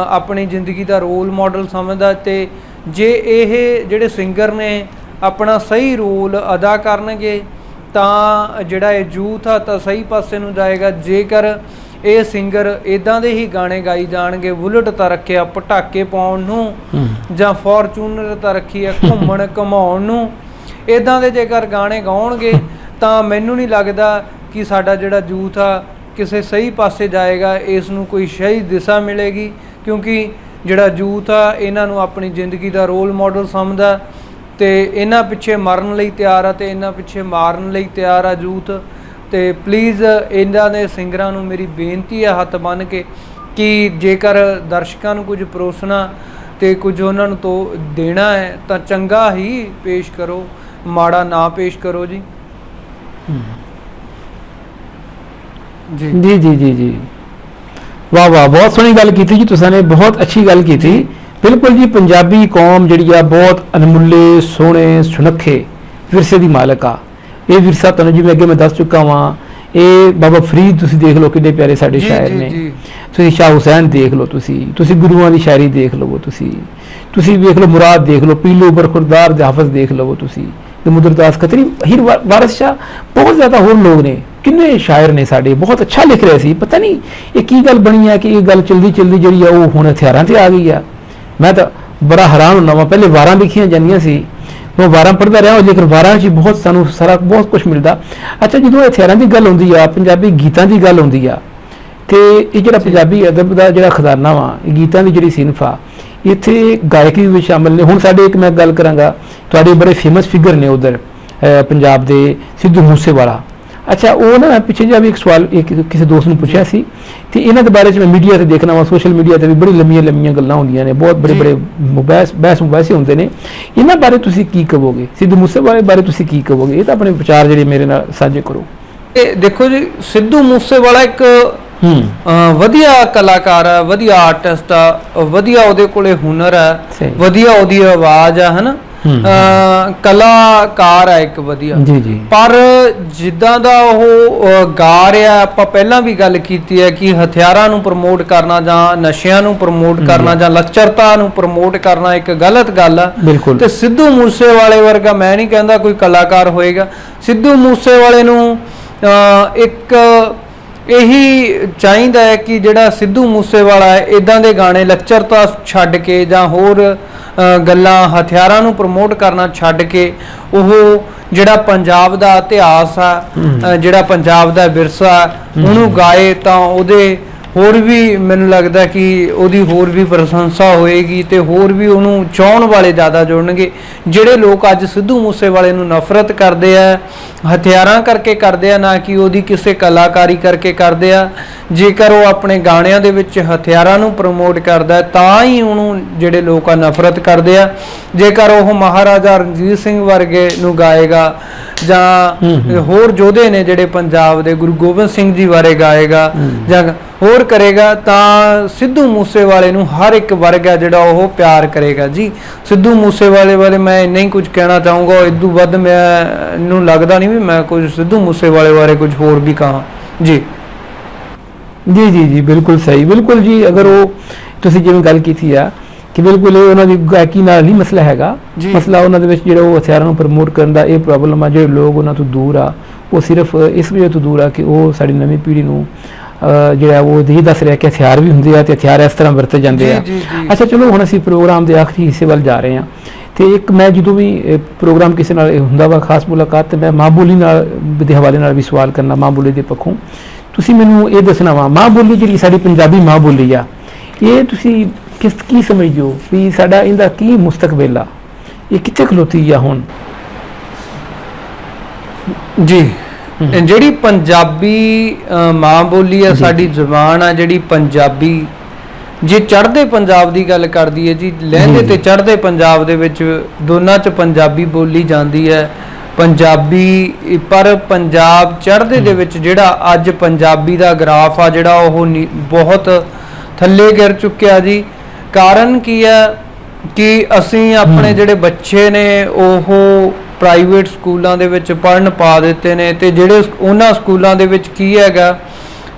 B: ਆਪਣੀ ਜ਼ਿੰਦਗੀ ਦਾ ਰੋਲ ਮਾਡਲ ਸਮਝਦਾ ਤੇ ਜੇ ਇਹ ਜਿਹੜੇ ਸਿੰਗਰ ਨੇ ਆਪਣਾ ਸਹੀ ਰੋਲ ਅਦਾ ਕਰਨਗੇ ਤਾਂ ਜਿਹੜਾ ਇਹ ਯੂਥ ਆ ਤਾਂ ਸਹੀ ਪਾਸੇ ਨੂੰ ਜਾਏਗਾ। ਜੇਕਰ ਇਹ ਸਿੰਗਰ ਇਦਾਂ ਦੇ ਹੀ ਗਾਣੇ ਗਾਈ ਜਾਣਗੇ, ਬੁਲਟ ਤਾਂ ਰੱਖਿਆ ਪਟਾਕੇ ਪਾਉਣ ਨੂੰ ਜਾਂ ਫੋਰਚੂਨਰ ਤਾਂ ਰੱਖੀ ਆ ਘੁੰਮਣ ਘਮਾਉਣ ਨੂੰ, ਇਦਾਂ ਦੇ ਜੇਕਰ ਗਾਣੇ ਗਾਉਣਗੇ ਤਾਂ ਮੈਨੂੰ ਨਹੀਂ ਲੱਗਦਾ ਕਿ ਸਾਡਾ ਜਿਹੜਾ ਯੂਥ ਆ ਕਿਸੇ ਸਹੀ ਪਾਸੇ ਜਾਏਗਾ, ਇਸ ਨੂੰ ਕੋਈ ਸਹੀ ਦਿਸ਼ਾ ਮਿਲੇਗੀ। ਕਿਉਂਕਿ ਜਿਹੜਾ ਯੂਥ ਆ ਇਹਨਾਂ ਨੂੰ ਆਪਣੀ ਜ਼ਿੰਦਗੀ ਦਾ ਰੋਲ ਮਾਡਲ ਸਮਝਦਾ ਤੇ ਇਹਨਾਂ ਪਿੱਛੇ ਮਰਨ ਲਈ ਤਿਆਰ ਆ ਤੇ ਇਹਨਾਂ ਪਿੱਛੇ ਮਾਰਨ ਲਈ ਤਿਆਰ ਆ ਯੂਥ। ਤੇ ਪਲੀਜ਼ ਇਹਨਾਂ ਦੇ ਸਿੰਗਰਾਂ ਨੂੰ ਮੇਰੀ ਬੇਨਤੀ ਆ ਹੱਥ ਬੰਨ੍ਹ ਕੇ ਕਿ ਜੇਕਰ ਦਰਸ਼ਕਾਂ ਨੂੰ ਕੁਝ ਪਰੋਸਣਾ ਤੇ ਕੁਝ ਉਹਨਾਂ ਨੂੰ ਤੋਂ ਦੇਣਾ ਹੈ ਤਾਂ ਚੰਗਾ ਹੀ ਪੇਸ਼ ਕਰੋ, ਮਾੜਾ ਨਾ ਪੇਸ਼ ਕਰੋ ਜੀ।
A: ਜੀ ਜੀ ਜੀ ਜੀ ਜੀ ਵਾਹ ਵਾਹ, ਬਹੁਤ ਸੋਹਣੀ ਗੱਲ ਕੀਤੀ ਜੀ ਤੁਸੀਂ ਨੇ, ਬਹੁਤ ਅੱਛੀ ਗੱਲ ਕੀਤੀ। ਬਿਲਕੁਲ ਜੀ, ਪੰਜਾਬੀ ਕੌਮ ਜਿਹੜੀ ਆ ਬਹੁਤ ਅਨਮੁੱਲੇ ਸੋਹਣੇ ਸੁਨੱਖੇ ਵਿਰਸੇ ਦੀ ਮਾਲਕ ਆ। ਇਹ ਵਿਰਸਾ ਤੁਹਾਨੂੰ ਜਿਵੇਂ ਅੱਗੇ ਮੈਂ ਦੱਸ ਚੁੱਕਾ ਵਾਂ, ਇਹ ਬਾਬਾ ਫਰੀਦ ਤੁਸੀਂ ਦੇਖ ਲਓ ਕਿੰਨੇ ਪਿਆਰੇ ਸਾਡੇ ਸ਼ਾਇਰ ਨੇ, ਤੁਸੀਂ ਸ਼ਾਹ ਹੁਸੈਨ ਦੇਖ ਲਓ, ਤੁਸੀਂ ਗੁਰੂਆਂ ਦੀ ਸ਼ਾਇਰੀ ਦੇਖ ਲਵੋ, ਤੁਸੀਂ ਵੇਖ ਲਓ ਮੁਰਾਦ ਦੇਖ ਲਓ, ਪੀਲੂ ਬਰਖੁਰਦਾਰ ਦੇ ਹਾਫਿਜ਼ ਦੇਖ ਲਵੋ, ਤੁਸੀਂ ਮੁਦਰਦਾਸ ਖਤਰੀ, ਹੀਰ ਵਾਰਿਸ ਸ਼ਾਹ, ਬਹੁਤ ਜ਼ਿਆਦਾ ਹੋਰ ਲੋਕ ਨੇ, ਕਿੰਨੇ ਸ਼ਾਇਰ ਨੇ ਸਾਡੇ, ਬਹੁਤ ਅੱਛਾ ਲਿਖ ਰਹੇ ਸੀ। ਪਤਾ ਨਹੀਂ ਇਹ ਕੀ ਗੱਲ ਬਣੀ ਆ ਕਿ ਇਹ ਗੱਲ ਚਲਦੀ ਜਿਹੜੀ ਆ ਉਹ ਹੁਣ ਹਥਿਆਰਾਂ ਤੇ ਆ ਗਈ ਆ। ਮੈਂ ਤਾਂ ਬੜਾ ਹੈਰਾਨ ਹੁੰਦਾ ਵਾਂ, ਪਹਿਲੇ ਵਾਰਾਂ ਲਿਖੀਆਂ ਜਾਂਦੀਆਂ ਸੀ, ਮੈਂ ਵਾਰਾਂ ਪੜ੍ਹਦਾ ਰਿਹਾ, ਲੇਕਿਨ ਵਾਰਾਂ 'ਚ ਬਹੁਤ ਸਾਨੂੰ ਸਾਰਾ ਬਹੁਤ ਕੁਝ ਮਿਲਦਾ। ਅੱਛਾ, ਜਦੋਂ ਹਥਿਆਰਾਂ ਦੀ ਗੱਲ ਹੁੰਦੀ ਆ, ਪੰਜਾਬੀ ਗੀਤਾਂ ਦੀ ਗੱਲ ਹੁੰਦੀ ਆ, ਤੇ ਇਹ ਜਿਹੜਾ ਪੰਜਾਬੀ ਅਦਬ ਦਾ ਜਿਹੜਾ ਖਜ਼ਾਨਾ ਵਾ, ਇਹ ਗੀਤਾਂ ਦੀ ਜਿਹੜੀ ਸਿਨਫ ਆ, ਇੱਥੇ ਗਾਇਕੀ ਵੀ ਸ਼ਾਮਲ ਨੇ। ਹੁਣ ਸਾਡੇ ਇੱਕ ਮੈਂ ਗੱਲ ਕਰਾਂਗਾ, ਤੁਹਾਡੇ ਬੜੇ ਫੇਮਸ ਫਿਗਰ ਨੇ ਉਧਰ ਪੰਜਾਬ ਦੇ, ਸਿੱਧੂ ਮੂਸੇਵਾਲਾ। ਅੱਛਾ, ਉਹ ਨਾ ਪਿੱਛੇ ਜਿਹਾ ਵੀ ਇੱਕ ਸਵਾਲ ਕਿਸੇ ਦੋਸਤ ਨੂੰ ਪੁੱਛਿਆ ਸੀ ਤੇ ਇਹਨਾਂ ਦੇ ਬਾਰੇ 'ਚ ਮੈਂ ਮੀਡੀਆ ਤੇ ਦੇਖਣਾ ਵਾ, ਸੋਸ਼ਲ ਮੀਡੀਆ ਤੇ ਵੀ ਬੜੀ ਲੰਮੀਆਂ ਗੱਲਾਂ ਹੁੰਦੀਆਂ ਨੇ, ਬਹੁਤ ਬੜੇ ਬਹਿਸ ਮੁਬਾਹਿਸੇ ਹੁੰਦੇ ਨੇ। ਇਹਨਾਂ ਬਾਰੇ ਤੁਸੀਂ ਕੀ ਕਹੋਗੇ? ਸਿੱਧੂ ਮੂਸੇਵਾਲੇ ਬਾਰੇ ਤੁਸੀਂ ਕੀ ਕਹੋਗੇ? ਇਹ ਤਾਂ ਆਪਣੇ ਵਿਚਾਰ ਜਿਹੜੇ ਮੇਰੇ ਨਾਲ ਸਾਂਝੇ ਕਰੋ।
B: ਇਹ ਦੇਖੋ ਜੀ, ਸਿੱਧੂ ਮੂਸੇਵਾਲਾ ਇੱਕ ਵਧੀਆ ਕਲਾਕਾਰ ਆ, ਵਧੀਆ ਆਰਟਿਸਟ ਆ, ਵਧੀਆ ਉਹਦੇ ਕੋਲੇ ਹੁਨਰ ਆ, ਵਧੀਆ ਉਹਦੀ ਆਵਾਜ਼ ਆ, ਹਨਾ। ਕਲਾਕਾਰ ਹੈ ਇੱਕ ਵਧੀਆ
A: ਜੀ ਜੀ।
B: ਪਰ ਜਿੱਦਾਂ ਦਾ ਉਹ ਗਾ ਰਿਹਾ, ਆਪਾਂ ਪਹਿਲਾਂ ਵੀ ਗੱਲ ਕੀਤੀ ਹੈ ਕਿ ਹਥਿਆਰਾਂ ਨੂੰ ਪ੍ਰਮੋਟ ਕਰਨਾ ਜਾਂ ਨਸ਼ਿਆਂ ਨੂੰ ਪ੍ਰਮੋਟ ਕਰਨਾ ਜਾਂ ਲੱਚਰਤਾ ਨੂੰ ਪ੍ਰਮੋਟ ਕਰਨਾ ਇੱਕ ਗਲਤ ਗੱਲ ਆ।
A: ਬਿਲਕੁਲ।
B: ਤੇ ਸਿੱਧੂ ਮੂਸੇਵਾਲੇ ਵਰਗਾ ਮੈਂ ਨਹੀਂ ਕਹਿੰਦਾ ਕੋਈ ਕਲਾਕਾਰ ਹੋਏਗਾ। ਸਿੱਧੂ ਮੂਸੇਵਾਲੇ ਨੂੰ ਇੱਕ ਇਹੀ ਚਾਹੀਦਾ ਹੈ ਕਿ ਜਿਹੜਾ ਸਿੱਧੂ ਮੂਸੇਵਾਲਾ ਹੈ ਇਦਾਂ ਦੇ ਗਾਣੇ ਲੱਚਰਤਾ ਛੱਡ ਕੇ ਜਾਂ ਹੋਰ ਗੱਲਾਂ ਹਥਿਆਰਾਂ ਨੂੰ ਪ੍ਰਮੋਟ ਕਰਨਾ ਛੱਡ ਕੇ ਉਹ ਜਿਹੜਾ ਪੰਜਾਬ ਦਾ ਇਤਿਹਾਸ ਆ, ਜਿਹੜਾ ਪੰਜਾਬ ਦਾ ਵਿਰਸਾ ਉਹਨੂੰ ਗਾਏ ਤਾਂ ਉਹਦੇ ਹੋਰ ਵੀ ਮੈਨੂੰ ਲੱਗਦਾ ਕਿ ਉਹਦੀ ਹੋਰ ਵੀ ਪ੍ਰਸ਼ੰਸਾ ਹੋਏਗੀ ਤੇ ਹੋਰ ਵੀ ਉਹਨੂੰ ਚਾਹਣ ਵਾਲੇ ਜ਼ਿਆਦਾ ਜੁੜਨਗੇ। ਜਿਹੜੇ ਲੋਕ ਅੱਜ ਸਿੱਧੂ ਮੂਸੇਵਾਲੇ ਨੂੰ ਨਫ਼ਰਤ ਕਰਦੇ ਆ ਹਥਿਆਰਾਂ ਕਰਕੇ ਕਰਦੇ ਆ, ਨਾ ਕਿ ਉਹਦੀ ਕਿਸੇ ਕਲਾਕਾਰੀ ਕਰਕੇ ਕਰਦੇ ਆ। ਜੇਕਰ ਉਹ ਆਪਣੇ ਗਾਣਿਆਂ ਦੇ ਵਿੱਚ ਹਥਿਆਰਾਂ ਨੂੰ ਪ੍ਰਮੋਟ ਕਰਦਾ ਤਾਂ ਹੀ ਉਹਨੂੰ ਜਿਹੜੇ ਲੋਕ ਆ ਨਫ਼ਰਤ ਕਰਦੇ ਆ। ਜੇਕਰ ਉਹ ਮਹਾਰਾਜਾ ਰਣਜੀਤ ਸਿੰਘ ਵਰਗੇ ਨੂੰ ਗਾਏਗਾ ਜਾਂ ਹੋਰ ਯੋਧੇ ਨੇ ਜਿਹੜੇ ਪੰਜਾਬ ਦੇ, ਗੁਰੂ ਗੋਬਿੰਦ ਸਿੰਘ ਜੀ ਬਾਰੇ ਗਾਏਗਾ ਜਾਂ ਹੋਰ ਕਰੇਗਾ ਤਾਂ ਸਿੱਧੂ ਮੂਸੇਵਾਲੇ ਨੂੰ ਹਰ ਇੱਕ ਵਰਗ ਹੈ ਜਿਹੜਾ ਉਹ ਪਿਆਰ ਕਰੇਗਾ ਜੀ। ਸਿੱਧੂ ਮੂਸੇਵਾਲੇ ਬਾਰੇ ਮੈਂ ਇੰਨਾ ਹੀ ਕੁਝ ਕਹਿਣਾ ਚਾਹੂੰਗਾ। ਇਦੋਂ ਵੱਧ ਮੈਨੂੰ ਲੱਗਦਾ ਨਹੀਂ ਵੀ ਮੈਂ ਕੁਝ ਸਿੱਧੂ ਮੂਸੇਵਾਲੇ ਬਾਰੇ ਕੁਝ ਹੋਰ ਵੀ ਕਹਾਂ ਜੀ।
A: ਜੀ ਜੀ ਜੀ ਬਿਲਕੁਲ ਸਹੀ, ਬਿਲਕੁਲ ਜੀ। ਅਗਰ ਉਹ ਤੁਸੀਂ ਜਿਵੇਂ ਗੱਲ ਕੀਤੀ ਆ ਕਿ ਬਿਲਕੁਲ ਇਹ ਉਹਨਾਂ ਦੀ ਗਾਇਕੀ ਨਾਲ ਨਹੀਂ ਮਸਲਾ ਹੈਗਾ, ਮਸਲਾ ਉਹਨਾਂ ਦੇ ਵਿੱਚ ਜਿਹੜਾ ਉਹ ਹਥਿਆਰਾਂ ਨੂੰ ਪ੍ਰਮੋਟ ਕਰਨ ਦਾ ਇਹ ਪ੍ਰੋਬਲਮ ਆ। ਜਿਹੜੇ ਲੋਕ ਉਹਨਾਂ ਤੋਂ ਦੂਰ ਆ ਉਹ ਸਿਰਫ ਇਸ ਵਜ੍ਹਾ ਤੋਂ ਦੂਰ ਆ ਕਿ ਉਹ ਸਾਡੀ ਨਵੀਂ ਪੀੜ੍ਹੀ ਨੂੰ ਜਿਹੜਾ ਉਹ ਇਹ ਦੱਸ ਰਿਹਾ ਕਿ ਹਥਿਆਰ ਵੀ ਹੁੰਦੇ ਆ ਤੇ ਹਥਿਆਰ ਇਸ ਤਰ੍ਹਾਂ ਵਰਤੇ ਜਾਂਦੇ ਆ। ਅੱਛਾ ਚਲੋ ਹੁਣ ਅਸੀਂ ਪ੍ਰੋਗਰਾਮ ਦੇ ਆਖਰੀ ਹਿੱਸੇ ਵੱਲ ਜਾ ਰਹੇ ਹਾਂ ਤੇ ਇੱਕ ਮੈਂ ਜਦੋਂ ਵੀ ਪ੍ਰੋਗਰਾਮ ਕਿਸੇ ਨਾਲ ਹੁੰਦਾ ਵਾ ਖਾਸ ਮੁਲਾਕਾਤ ਤੇ ਮੈਂ ਮਾਂ ਬੋਲੀ ਨਾਲ ਦੇ ਹਵਾਲੇ ਨਾਲ ਵੀ ਸਵਾਲ ਕਰਨਾ, ਮਾਂ ਬੋਲੀ ਦੇ ਪੱਖੋਂ ਤੁਸੀਂ ਮੈਨੂੰ ਇਹ ਦੱਸਣਾ ਵਾ ਮਾਂ ਬੋਲੀ ਜਿਹੜੀ ਸਾਡੀ ਪੰਜਾਬੀ ਮਾਂ ਬੋਲੀ ਆ ਇਹ ਤੁਸੀਂ ਕੀ ਸਮਝਦੇ ਹੋ ਵੀ ਸਾਡਾ ਇਹਦਾ ਕੀ ਮੁਸਤਕਬਲ ਆ, ਇਹ ਕਿੱਥੇ ਖਲੋਤੀ ਆ ਹੁਣ?
B: ਜੀ ਜਿਹੜੀ ਪੰਜਾਬੀ ਮਾਂ ਬੋਲੀ ਆ, ਸਾਡੀ ਜ਼ੁਬਾਨ ਆ ਜਿਹੜੀ ਪੰਜਾਬੀ, ਜੇ ਚੜ੍ਹਦੇ ਪੰਜਾਬ ਦੀ ਗੱਲ ਕਰਦੀ ਹੈ ਜੀ, ਲਹਿੰਦੇ ਤੇ ਚੜ੍ਹਦੇ ਪੰਜਾਬ ਦੇ ਵਿੱਚ ਦੋਨਾਂ 'ਚ ਪੰਜਾਬੀ ਬੋਲੀ ਜਾਂਦੀ ਹੈ ਪੰਜਾਬੀ। ਪਰ ਪੰਜਾਬ ਚੜ੍ਹਦੇ ਦੇ ਵਿੱਚ ਜਿਹੜਾ ਅੱਜ ਪੰਜਾਬੀ ਦਾ ਗ੍ਰਾਫ ਆ ਜਿਹੜਾ ਉਹ ਬਹੁਤ ਥੱਲੇ ਗਿਰ ਚੁੱਕਿਆ ਜੀ। ਕਾਰਨ ਕੀ ਹੈ ਕਿ ਅਸੀਂ ਆਪਣੇ ਜਿਹੜੇ ਬੱਚੇ ਨੇ ਉਹ ਪ੍ਰਾਈਵੇਟ ਸਕੂਲਾਂ ਦੇ ਵਿੱਚ ਪੜ੍ਹਨ ਪਾ ਦਿੱਤੇ ਨੇ ਤੇ ਜਿਹੜੇ ਉਹਨਾਂ ਸਕੂਲਾਂ ਦੇ ਵਿੱਚ ਕੀ ਹੈਗਾ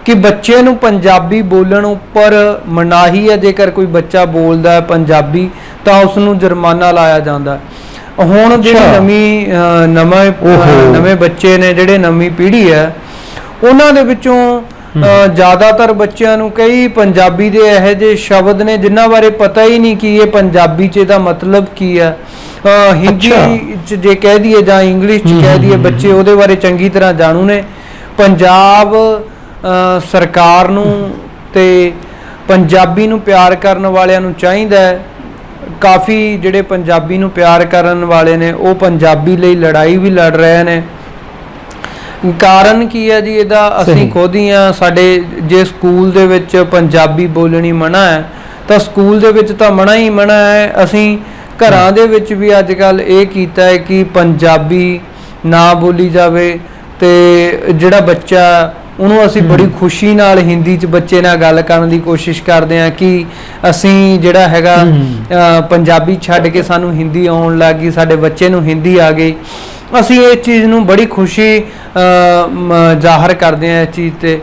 B: ਕਿ ਬੱਚੇ ਨੂੰ ਪੰਜਾਬੀ ਬੋਲਣ ਉੱਪਰ ਮਨਾਹੀ ਹੈ। ਜੇਕਰ ਕੋਈ ਬੱਚਾ ਬੋਲਦਾ ਹੈ ਪੰਜਾਬੀ ਤਾਂ ਉਸ ਨੂੰ ਜੁਰਮਾਨਾ ਲਾਇਆ ਜਾਂਦਾ। ਹੁਣ ਜਿਹੜੀ ਨਵੇਂ ਬੱਚੇ ਨੇ, ਜਿਹੜੇ ਨਵੀਂ ਪੀੜ੍ਹੀ ਹੈ, ਉਹਨਾਂ ਦੇ ਵਿੱਚੋਂ ਜ਼ਿਆਦਾਤਰ ਬੱਚਿਆਂ ਨੂੰ ਕਈ ਪੰਜਾਬੀ ਦੇ ਇਹੋ ਜਿਹੇ ਸ਼ਬਦ ਨੇ ਜਿਨ੍ਹਾਂ ਬਾਰੇ ਪਤਾ ਹੀ ਨਹੀਂ ਕਿ ਇਹ ਪੰਜਾਬੀ 'ਚ ਇਹਦਾ ਮਤਲਬ ਕੀ ਹੈ। ਹਿੰਦੀ 'ਚ ਜੇ ਕਹਿ ਦਈਏ ਜਾਂ ਇੰਗਲਿਸ਼ 'ਚ ਕਹਿ ਦਈਏ, ਬੱਚੇ ਉਹਦੇ ਬਾਰੇ ਚੰਗੀ ਤਰ੍ਹਾਂ ਜਾਣੂ ਨੇ। ਪੰਜਾਬ ਸਰਕਾਰ ਨੂੰ ਤੇ ਪੰਜਾਬੀ ਨੂੰ ਪਿਆਰ ਕਰਨ ਵਾਲਿਆਂ ਨੂੰ ਚਾਹੀਦਾ ਹੈ, ਕਾਫੀ ਜਿਹੜੇ ਪੰਜਾਬੀ ਨੂੰ ਪਿਆਰ ਕਰਨ ਵਾਲੇ ਨੇ ਉਹ ਪੰਜਾਬੀ ਲਈ ਲੜਾਈ ਵੀ ਲੜ ਰਹੇ ਨੇ। ਕਾਰਨ ਕੀ ਹੈ ਜੀ ਇਹਦਾ? ਅਸੀਂ ਖੁਦ ਹੀ ਆ। ਸਾਡੇ ਜੇ ਸਕੂਲ ਦੇ ਵਿੱਚ ਪੰਜਾਬੀ ਬੋਲਣੀ ਮਨਾ ਹੈ ਤਾਂ ਸਕੂਲ ਦੇ ਵਿੱਚ ਤਾਂ ਮਨਾ ਹੀ ਮਨਾ ਹੈ। ਅਸੀਂ ਘਰਾਂ ਦੇ ਵਿੱਚ ਵੀ ਅੱਜ ਕੱਲ੍ਹ ਇਹ ਕੀਤਾ ਹੈ ਕਿ ਪੰਜਾਬੀ ਨਾ ਬੋਲੀ ਜਾਵੇ ਤੇ ਜਿਹੜਾ ਬੱਚਾ ਉਹਨੂੰ ਅਸੀਂ ਬੜੀ ਖੁਸ਼ੀ ਨਾਲ ਹਿੰਦੀ 'ਚ ਬੱਚੇ ਨਾਲ ਗੱਲ ਕਰਨ ਦੀ ਕੋਸ਼ਿਸ਼ ਕਰਦੇ ਹਾਂ ਕਿ ਅਸੀਂ ਜਿਹੜਾ ਹੈਗਾ ਪੰਜਾਬੀ ਛੱਡ ਕੇ ਸਾਨੂੰ ਹਿੰਦੀ ਆਉਣ ਲੱਗ ਗਈ, ਸਾਡੇ ਬੱਚੇ ਨੂੰ ਹਿੰਦੀ ਆ ਗਈ। ਅਸੀਂ ਇਸ ਚੀਜ਼ ਨੂੰ ਬੜੀ ਖੁਸ਼ੀ ਜ਼ਾਹਰ ਕਰਦੇ ਹਾਂ। ਇਸ ਚੀਜ਼ 'ਤੇ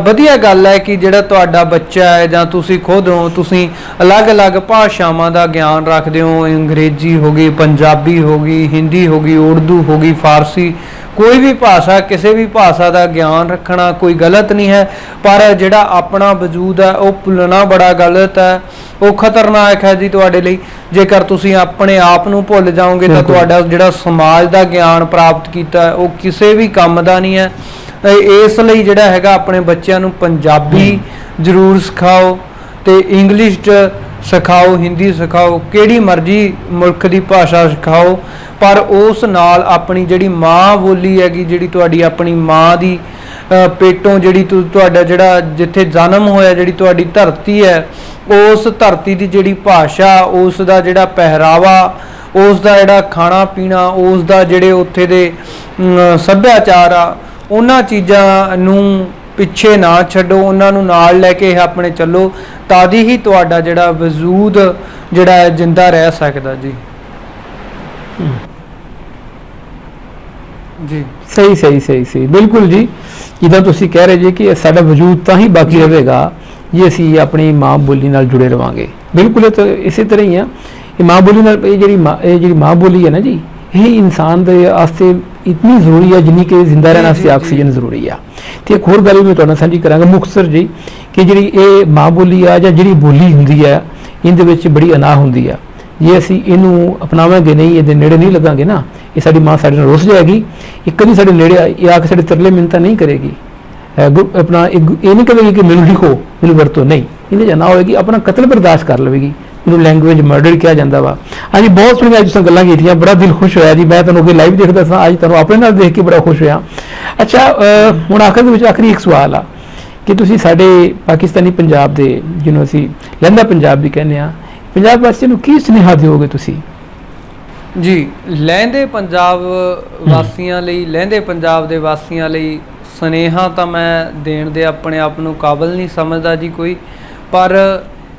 B: ਵਧੀਆ ਗੱਲ ਹੈ ਕਿ ਜਿਹੜਾ ਤੁਹਾਡਾ ਬੱਚਾ ਹੈ ਜਾਂ ਤੁਸੀਂ ਖੁਦ ਹੋ, ਤੁਸੀਂ ਅਲੱਗ-ਅਲੱਗ ਭਾਸ਼ਾਵਾਂ ਦਾ ਗਿਆਨ ਰੱਖਦੇ ਹੋ। ਅੰਗਰੇਜ਼ੀ ਹੋ ਗਈ, ਪੰਜਾਬੀ ਹੋ ਗਈ, ਹਿੰਦੀ ਹੋ ਗਈ, ਉਰਦੂ ਹੋ ਗਈ, ਫਾਰਸੀ, ਕੋਈ ਵੀ ਭਾਸ਼ਾ, ਕਿਸੇ ਵੀ ਭਾਸ਼ਾ ਦਾ ਗਿਆਨ ਰੱਖਣਾ ਕੋਈ ਗਲਤ ਨਹੀਂ ਹੈ। ਪਰ ਜਿਹੜਾ ਆਪਣਾ ਵਜੂਦ ਹੈ ਉਹ ਭੁੱਲਣਾ ਬੜਾ ਗਲਤ ਹੈ, ਉਹ ਖਤਰਨਾਕ ਹੈ ਜੀ ਤੁਹਾਡੇ ਲਈ। ਜੇਕਰ ਤੁਸੀਂ ਆਪਣੇ ਆਪ ਨੂੰ ਭੁੱਲ ਜਾਓਗੇ ਤਾਂ ਤੁਹਾਡਾ ਜਿਹੜਾ ਸਮਾਜ ਦਾ ਗਿਆਨ ਪ੍ਰਾਪਤ ਕੀਤਾ ਉਹ ਕਿਸੇ ਵੀ ਕੰਮ ਦਾ ਨਹੀਂ ਹੈ। ਇਸ ਲਈ ਜਿਹੜਾ ਹੈਗਾ ਆਪਣੇ ਬੱਚਿਆਂ ਨੂੰ ਪੰਜਾਬੀ ਜ਼ਰੂਰ ਸਿਖਾਓ ਤੇ ਇੰਗਲਿਸ਼ 'ਚ ਸਿਖਾਓ, ਹਿੰਦੀ ਸਿਖਾਓ, ਕਿਹੜੀ ਮਰਜ਼ੀ ਮੁਲਕ ਦੀ ਭਾਸ਼ਾ ਸਿਖਾਓ, ਪਰ ਉਸ ਨਾਲ ਆਪਣੀ ਜਿਹੜੀ ਮਾਂ ਬੋਲੀ ਹੈਗੀ, ਜਿਹੜੀ ਤੁਹਾਡੀ ਆਪਣੀ ਮਾਂ ਦੀ ਪੇਟੋਂ ਜਿਹੜੀ ਤੁਹਾਡਾ ਜਿਹੜਾ ਜਿੱਥੇ ਜਨਮ ਹੋਇਆ, ਜਿਹੜੀ ਤੁਹਾਡੀ ਧਰਤੀ ਹੈ, ਉਸ ਧਰਤੀ ਦੀ ਜਿਹੜੀ ਭਾਸ਼ਾ, ਉਸ ਦਾ ਜਿਹੜਾ ਪਹਿਰਾਵਾ, ਉਸ ਦਾ ਜਿਹੜਾ ਖਾਣਾ ਪੀਣਾ, ਉਸ ਦਾ ਜਿਹੜੇ ਉੱਥੇ ਦੇ ਸੱਭਿਆਚਾਰ ਆ, ਉਹਨਾਂ ਚੀਜ਼ਾਂ ਨੂੰ ਪਿੱਛੇ ਨਾ ਛੱਡੋ, ਉਹਨਾਂ ਨੂੰ ਨਾਲ ਲੈ ਕੇ ਆਪਣੇ ਚੱਲੋ, ਤਦ ਹੀ ਤੁਹਾਡਾ ਜਿਹੜਾ ਵਜੂਦ ਜਿਹੜਾ ਜਿੰਦਾ ਰਹਿ ਸਕਦਾ ਜੀ। ਜੀ
A: ਸਹੀ ਸਹੀ ਸਹੀ ਸਹੀ ਬਿਲਕੁਲ ਜੀ। ਜਿੱਦਾਂ ਤੁਸੀਂ ਕਹਿ ਰਹੇ ਜੀ ਕਿ ਸਾਡਾ ਵਜੂਦ ਤਾਂ ਹੀ ਬਾਕੀ ਰਹੇਗਾ ਜੇ ਅਸੀਂ ਆਪਣੀ ਮਾਂ ਬੋਲੀ ਨਾਲ ਜੁੜੇ ਰਵਾਂਗੇ। ਬਿਲਕੁਲ ਇਹ ਤਾਂ ਇਸੇ ਤਰ੍ਹਾਂ ਹੀ ਆ। ਇਹ ਮਾਂ ਬੋਲੀ ਨਾਲ ਇਹ ਜਿਹੜੀ ਮਾਂ ਬੋਲੀ ਹੈ ਨਾ ਜੀ, ਇਹ ਇਨਸਾਨ ਦੇ ਵਾਸਤੇ ਇਤਨੀ ਜ਼ਰੂਰੀ ਹੈ ਜਿੰਨੀ ਕਿ ਜ਼ਿੰਦਾ ਰਹਿਣ ਵਾਸਤੇ ਆਕਸੀਜਨ ਜ਼ਰੂਰੀ ਆ। ਤੇ ਇੱਕ ਹੋਰ ਗੱਲ ਵੀ ਮੈਂ ਤੁਹਾਡੇ ਨਾਲ ਸਾਂਝੀ ਕਰਾਂਗਾ ਮੁਖਤਸਰ ਜੀ, ਕਿ ਜਿਹੜੀ ਇਹ ਮਾਂ ਬੋਲੀ ਆ ਜਾਂ ਜਿਹੜੀ ਬੋਲੀ ਹੁੰਦੀ ਹੈ, ਇਹਦੇ ਵਿੱਚ ਬੜੀ ਅਨਾਹ ਹੁੰਦੀ ਆ। ਜੇ ਅਸੀਂ ਇਹਨੂੰ ਅਪਣਾਵਾਂਗੇ ਨਹੀਂ, ਇਹਦੇ ਨੇੜੇ ਨਹੀਂ ਲੱਗਾਂਗੇ ਨਾ, ਇਹ ਸਾਡੀ ਮਾਂ ਸਾਡੇ ਨਾਲ ਰੁੱਸ ਜਾਏਗੀ। ਇਹ ਕਦੀ ਸਾਡੇ ਨੇੜੇ ਆ ਕੇ ਸਾਡੇ ਤਰਲੇ ਮਿੰਨਤਾਂ ਨਹੀਂ ਕਰੇਗੀ। ਆਪਣਾ ਇਹ ਨਹੀਂ ਕਹੇਗੀ ਕਿ ਮੈਨੂੰ ਲਿਖੋ, ਮੈਨੂੰ ਵਰਤੋ, ਨਹੀਂ। ਇਹਨੇ ਜਾਣਾ ਹੋਏਗੀ ਆਪਣਾ ਕਤਲ ਬਰਦਾਸ਼ਤ ਕਰ ਲਵੇਗੀ। ਇਹਨੂੰ ਲੈਂਗੁਏਜ ਮਰਡਰ ਕਿਹਾ ਜਾਂਦਾ ਵਾ। ਹਾਂਜੀ, ਬਹੁਤ ਸੋਹਣੀਆਂ ਅੱਜ ਤੁਸੀਂ ਗੱਲਾਂ ਕੀਤੀਆਂ, ਬੜਾ ਦਿਲ ਖੁਸ਼ ਹੋਇਆ ਜੀ। ਮੈਂ ਤੁਹਾਨੂੰ ਅੱਗੇ ਲਾਈਵ ਦੇਖਦਾ ਸਾਂ, ਅੱਜ ਤੁਹਾਨੂੰ ਆਪਣੇ ਨਾਲ ਦੇਖ ਕੇ ਬੜਾ ਖੁਸ਼ ਹੋਇਆ। ਅੱਛਾ, ਹੁਣ ਆਖਰ ਦੇ ਵਿੱਚ ਆਖਰੀ ਇੱਕ ਸਵਾਲ ਆ ਕਿ ਤੁਸੀਂ ਸਾਡੇ ਪਾਕਿਸਤਾਨੀ ਪੰਜਾਬ ਦੇ, ਜਿਹਨੂੰ ਅਸੀਂ ਲਹਿੰਦਾ ਪੰਜਾਬ ਵੀ ਕਹਿੰਦੇ ਆ, ਪੰਜਾਬ ਵਾਸੀਆਂ ਨੂੰ ਕੀ ਸੁਨੇਹਾ ਦਿਓਗੇ ਤੁਸੀਂ?
B: ਜੀ, ਲਹਿੰਦੇ ਪੰਜਾਬ ਵਾਸੀਆਂ ਲਈ, ਲਹਿੰਦੇ ਪੰਜਾਬ ਦੇ ਵਾਸੀਆਂ ਲਈ ਸੁਨੇਹਾ ਤਾਂ ਮੈਂ ਦੇਣ ਦੇ ਆਪਣੇ ਆਪ ਨੂੰ ਕਾਬਲ ਨਹੀਂ ਸਮਝਦਾ ਜੀ ਕੋਈ, ਪਰ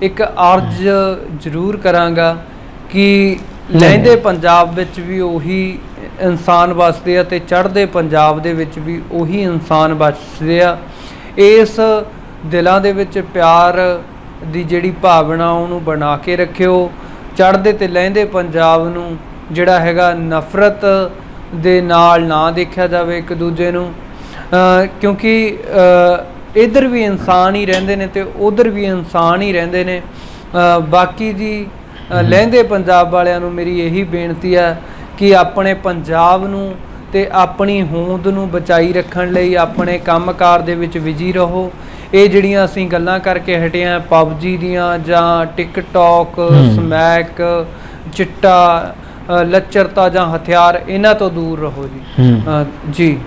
B: ਇੱਕ ਅਰਜ਼ ਜ਼ਰੂਰ ਕਰਾਂਗਾ ਕਿ ਲਹਿੰਦੇ ਪੰਜਾਬ ਵਿੱਚ ਵੀ ਉਹੀ ਇਨਸਾਨ ਵੱਸਦੇ ਆ ਤੇ ਚੜ੍ਹਦੇ ਪੰਜਾਬ ਦੇ ਵਿੱਚ ਵੀ ਉਹੀ ਇਨਸਾਨ ਵੱਸਦੇ ਆ। ਇਸ ਦਿਲਾਂ ਦੇ ਵਿੱਚ ਪਿਆਰ ਦੀ ਜਿਹੜੀ ਭਾਵਨਾ ਉਹਨੂੰ ਬਣਾ ਕੇ ਰੱਖਿਓ। ਚੜ੍ਹਦੇ ਤੇ ਲਹਿੰਦੇ ਪੰਜਾਬ ਨੂੰ ਜਿਹੜਾ ਹੈਗਾ ਨਫ਼ਰਤ ਦੇ ਨਾਲ ਨਾ ਦੇਖਿਆ ਜਾਵੇ ਇੱਕ ਦੂਜੇ ਨੂੰ, ਕਿਉਂਕਿ ਇੱਧਰ ਵੀ ਇਨਸਾਨ ਹੀ ਰਹਿੰਦੇ ਨੇ ਤੇ ਉੱਧਰ ਵੀ ਇਨਸਾਨ ਹੀ ਰਹਿੰਦੇ ਨੇ। ਬਾਕੀ ਜੀ ਲਹਿੰਦੇ ਪੰਜਾਬ ਵਾਲਿਆਂ ਨੂੰ ਮੇਰੀ ਇਹੀ ਬੇਨਤੀ ਹੈ ਕਿ ਆਪਣੇ ਪੰਜਾਬ ਨੂੰ ਤੇ ਆਪਣੀ ਹੋਂਦ ਨੂੰ ਬਚਾਈ ਰੱਖਣ ਲਈ ਆਪਣੇ ਕੰਮਕਾਰ ਦੇ ਵਿੱਚ ਬਿਜੀ ਰਹੋ। ਇਹ ਜਿਹੜੀਆਂ ਅਸੀਂ ਗੱਲਾਂ ਕਰਕੇ ਹਟੇ ਹਾਂ ਪਬਜੀ ਦੀਆਂ ਜਾਂ ਟਿਕਟੌਕ, ਸਮੈਕ, ਚਿੱਟਾ, ਲੱਚਰਤਾ ਜਾਂ ਹਥਿਆਰ, ਇਹਨਾਂ ਤੋਂ ਦੂਰ ਰਹੋ ਜੀ। ਜੀ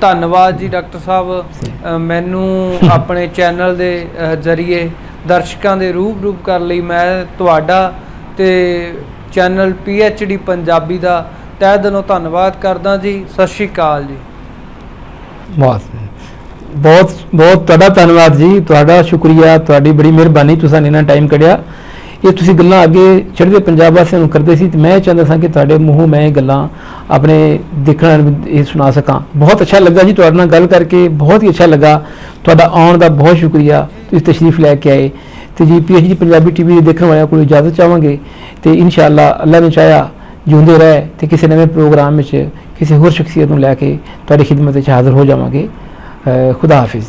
B: ਧੰਨਵਾਦ ਜੀ ਡਾਕਟਰ ਸਾਹਿਬ, ਮੈਨੂੰ ਆਪਣੇ ਚੈਨਲ ਦੇ ਜ਼ਰੀਏ ਦਰਸ਼ਕਾਂ ਦੇ ਰੂਬਰੂ ਕਰਨ ਲਈ ਮੈਂ ਤੁਹਾਡਾ ਤੇ ਚੈਨਲ PHD ਪੰਜਾਬੀ ਦਾ ਤਹਿ ਦਿਲੋਂ ਧੰਨਵਾਦ ਕਰਦਾ ਜੀ। ਸਤਿ ਸ਼੍ਰੀ ਅਕਾਲ ਜੀ।
A: ਬਹੁਤ ਬਹੁਤ ਬਹੁਤ ਤੁਹਾਡਾ ਧੰਨਵਾਦ ਜੀ, ਤੁਹਾਡਾ ਸ਼ੁਕਰੀਆ, ਤੁਹਾਡੀ ਬੜੀ ਮਿਹਰਬਾਨੀ, ਤੁਸੀਂ ਇੰਨਾ ਟਾਈਮ ਕੱਢਿਆ। ਇਹ ਤੁਸੀਂ ਗੱਲਾਂ ਅੱਗੇ ਚੜ੍ਹਦੇ ਪੰਜਾਬ ਵਾਸੀਆਂ ਨੂੰ ਕਰਦੇ ਸੀ ਤੇ ਮੈਂ ਚਾਹੁੰਦਾ ਸਾਂ ਕਿ ਤੁਹਾਡੇ ਮੂੰਹੋਂ ਮੈਂ ਇਹ ਗੱਲਾਂ ਆਪਣੇ ਦੇਖਣ ਇਹ ਸੁਣਾ ਸਕਾਂ। ਬਹੁਤ ਅੱਛਾ ਲੱਗਾ ਜੀ ਤੁਹਾਡੇ ਨਾਲ ਗੱਲ ਕਰਕੇ, ਬਹੁਤ ਹੀ ਅੱਛਾ ਲੱਗਾ। ਤੁਹਾਡਾ ਆਉਣ ਦਾ ਬਹੁਤ ਸ਼ੁਕਰੀਆ, ਤੁਸੀਂ ਤਸ਼ਰੀਫ ਲੈ ਕੇ ਆਏ। ਤੇ ਜੀ PHD ਪੰਜਾਬੀ TV ਦੇਖਣ ਵਾਲਿਆਂ ਕੋਲ ਇਜਾਜ਼ਤ ਚਾਹਾਂਗੇ ਤੇ ਇਨਸ਼ਾਅੱਲਾ ਅੱਲਾ ਨੇ ਚਾਹਿਆ ਜਿਉਂਦੇ ਰਹੇ ਤੇ ਕਿਸੇ ਨਵੇਂ ਪ੍ਰੋਗਰਾਮ ਵਿੱਚ ਕਿਸੇ ਹੋਰ ਸ਼ਖਸੀਅਤ ਨੂੰ ਲੈ ਕੇ ਤੁਹਾਡੀ ਖਿਦਮਤ ਵਿੱਚ ਹਾਜ਼ਰ ਹੋ ਜਾਵਾਂਗੇ। ਖੁਦਾ ਹਾਫਿਜ਼।